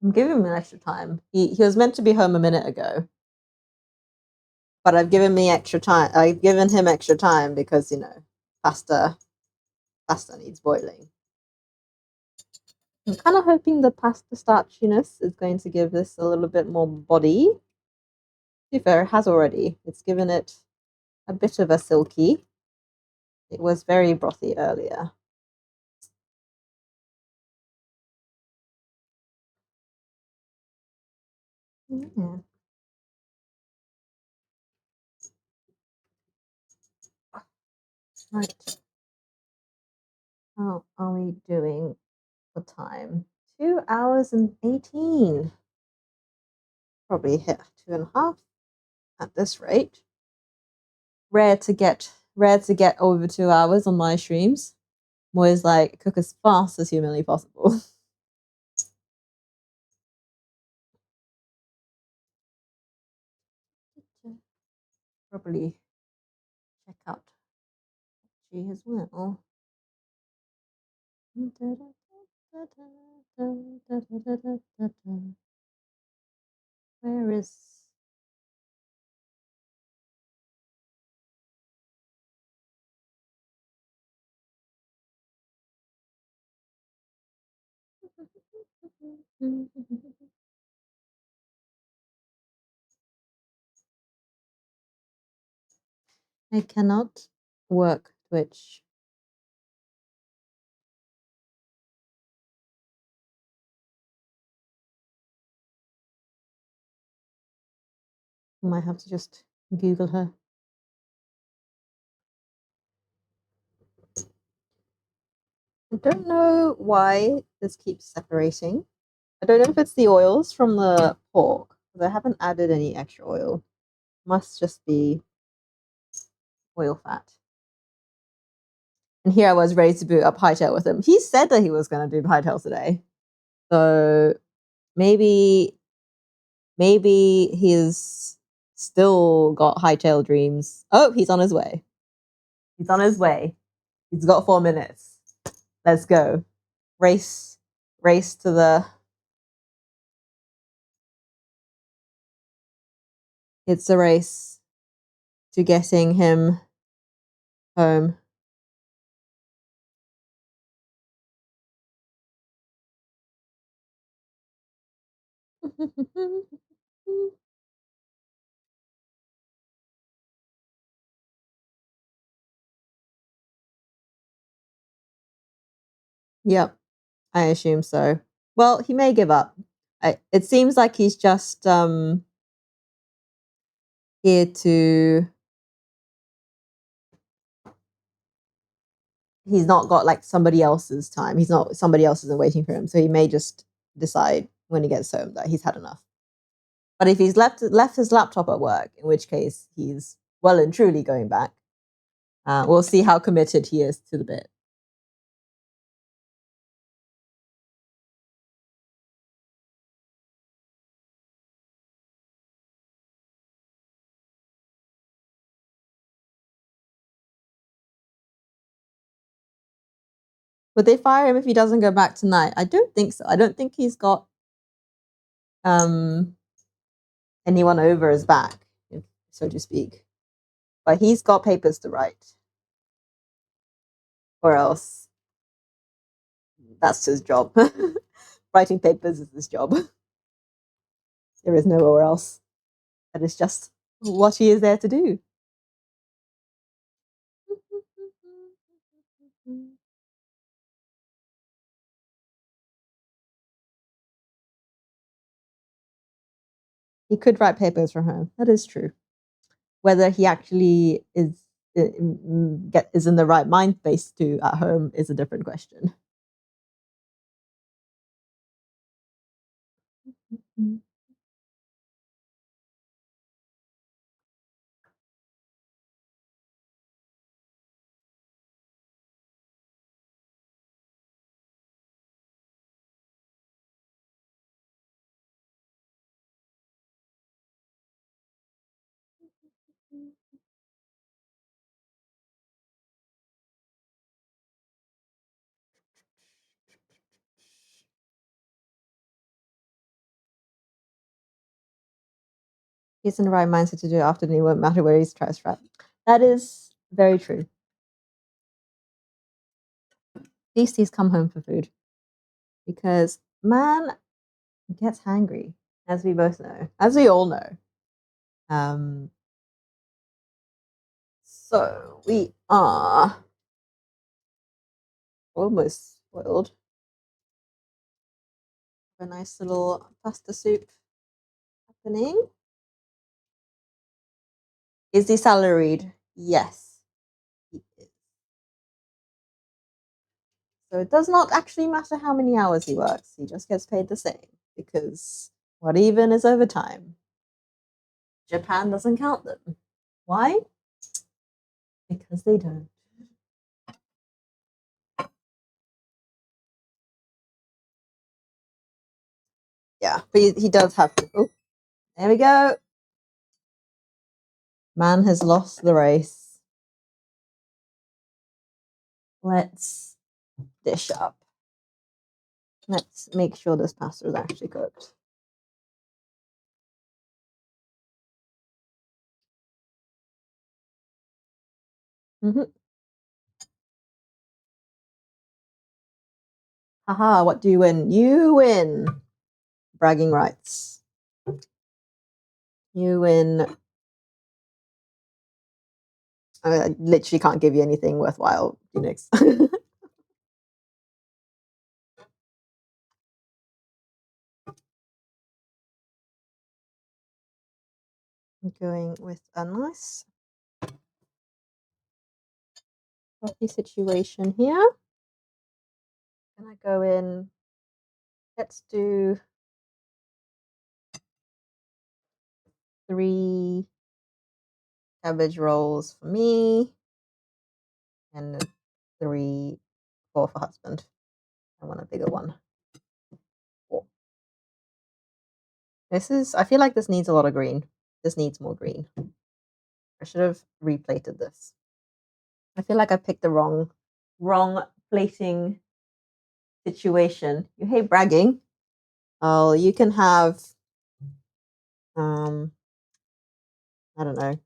I'm giving him an extra time. He was meant to be home a minute ago, but I've given me extra time. I've given him extra time because pasta needs boiling. I'm kind of hoping the pasta starchiness is going to give this a little bit more body. To be fair, it has already. It's given it a bit of a silky. It was very brothy earlier. Yeah. Right. How are we doing for time? 2 hours and 18. Probably hit 2.5 at this rate. Rare to get over 2 hours on my streams. I'm always like cook as fast as humanly possible. Probably check out G as well. Where is I cannot work Twitch. I might have to just Google her. I don't know why this keeps separating. I don't know if it's the oils from the pork, because I haven't added any extra oil. Must just be oil fat. And here I was ready to boot up Hightail with him. He said that he was going to do Hightail today. So maybe he's still got Hightail dreams. Oh, he's on his way. He's on his way. He's got 4 minutes. Let's go. Race to the... It's a race to getting him home. Yep, I assume so. Well, he may give up. It seems like he's just here to. He's not got like somebody else's time. He's not somebody else isn't waiting for him, so he may just decide when he gets home that he's had enough. But if he's left his laptop at work, in which case he's well and truly going back, we'll see how committed he is to the bit. Would they fire him if he doesn't go back tonight? I don't think so. I don't think he's got anyone over his back, so to speak. But he's got papers to write. Or else that's his job. Writing papers is his job. There is nowhere else. That is just what he is there to do. He could write papers from home. That is true. Whether he actually is in the right mind space to at home is a different question. He's in the right mindset to do it afternoon. It won't matter where he's trapped. That is very true. At least he's come home for food. Because man gets hangry, as we both know, as we all know. So we are almost spoiled. A nice little pasta soup happening. Is he salaried? Yes, he is. So it does not actually matter how many hours he works. He just gets paid the same because what even is overtime? Japan doesn't count them. Why? Because they don't. Yeah, but he does have to. Oh, there we go. Man has lost the race. Let's dish up. Let's make sure this pasta is actually cooked. Haha, what do you win? You win. Bragging rights. You win. I literally can't give you anything worthwhile, Phoenix. I'm going with a nice coffee situation here. Can I go in? Let's do 3 cabbage rolls for me and 3, 4 for husband. I want a bigger one. 4. I feel like this needs a lot of green. This needs more green. I should have replated this. I feel like I picked the wrong plating situation. You hate bragging. Oh, you can have I don't know.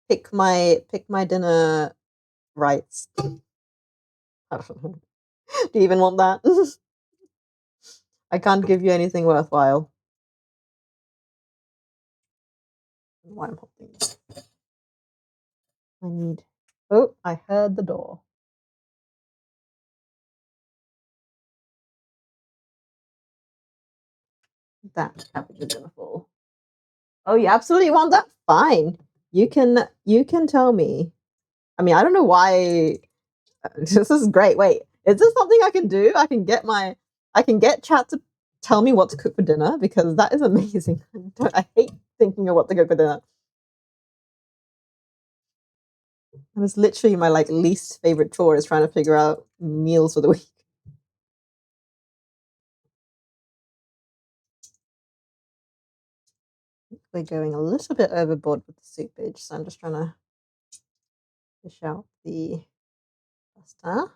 Pick my dinner rights. I don't know. Do you even want that? I can't give you anything worthwhile. Why I'm holding this. I need. Oh, I heard the door. That cabbage is gonna fall. Oh, you absolutely want that? Fine. You can tell me. I mean, I don't know why. This is great. Wait, is this something I can do? I can get chat to tell me what to cook for dinner because that is amazing. I hate thinking of what to cook for dinner. And it's literally my least favorite chore is trying to figure out meals for the week. We're going a little bit overboard with the soupage, so I'm just trying to fish out the pasta.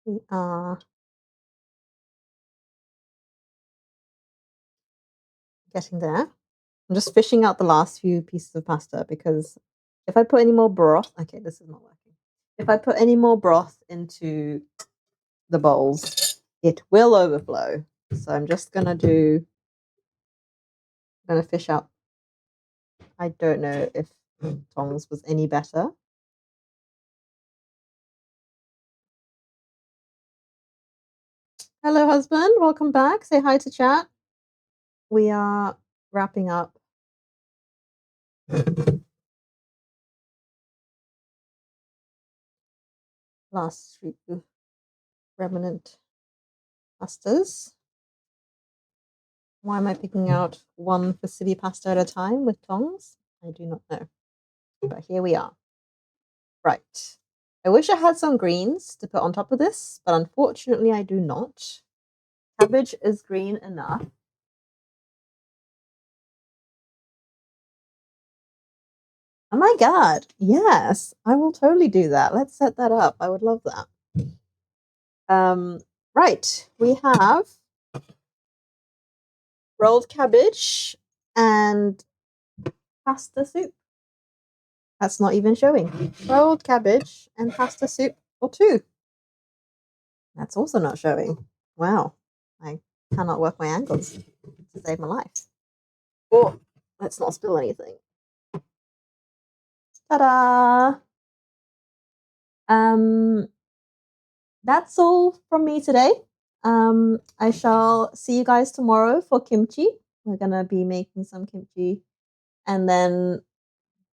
We are getting there. I'm just fishing out the last few pieces of pasta because if I put any more broth, okay, this is not working. If I put any more broth into the bowls, it will overflow. So I'm just gonna fish out. I don't know if tongs was any better. Hello, husband. Welcome back. Say hi to chat. We are wrapping up. Last few remnant pastas. Why am I picking out one fusilli pasta at a time with tongs? I do not know. But here we are. Right. I wish I had some greens to put on top of this, but unfortunately I do not. Cabbage is green enough. Oh my god, yes, I will totally do that. Let's set that up. I would love that. Right, we have rolled cabbage and pasta soup. That's not even showing. Rolled cabbage and pasta soup for two. That's also not showing. Wow, I cannot work my angles to save my life. Oh, let's not spill anything. Ta-da! That's all from me today. I shall see you guys tomorrow for kimchi. We're gonna be making some kimchi and then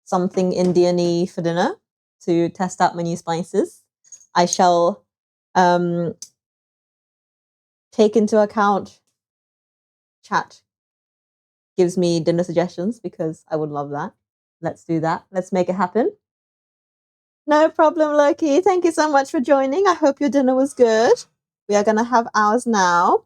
something Indian-y for dinner to test out my new spices. I shall take into account chat gives me dinner suggestions because I would love that. Let's do that. Let's make it happen. No problem, Loki. Thank you so much for joining. I hope your dinner was good. We are gonna have ours now.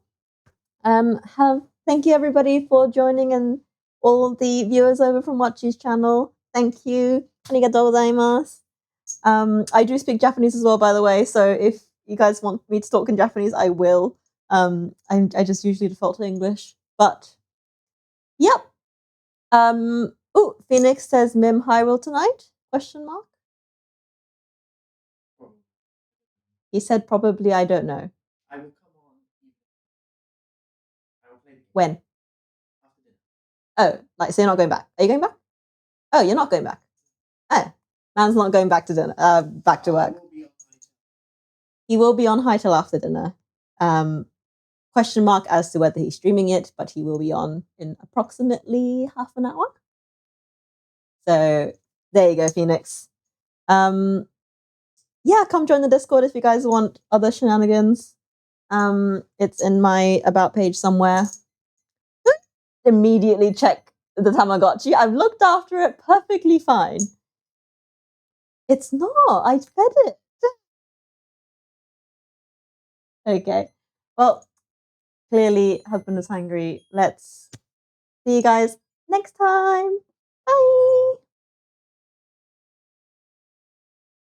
Thank you everybody for joining and all of the viewers over from Watchi's channel. Thank you. Arigatou gozaimasu. I do speak Japanese as well, by the way. So if you guys want me to talk in Japanese, I will. I just usually default to English. But yep. Oh, Phoenix says Mim Hyrule tonight? Question mark. He said probably, I don't know. I will come on. I will play when? After dinner. Oh, so you're not going back. Are you going back? Oh, you're not going back. Oh, man's not going back to dinner. Back to work. He will be on high till after dinner. Question mark as to whether he's streaming it, but he will be on in approximately half an hour. So there you go, Phoenix. Yeah, come join the Discord if you guys want other shenanigans. It's in my about page somewhere. Immediately check the Tamagotchi. I've looked after it perfectly fine. It's not. I fed it. Okay. Well, clearly husband is hungry. Let's see you guys next time. Bye.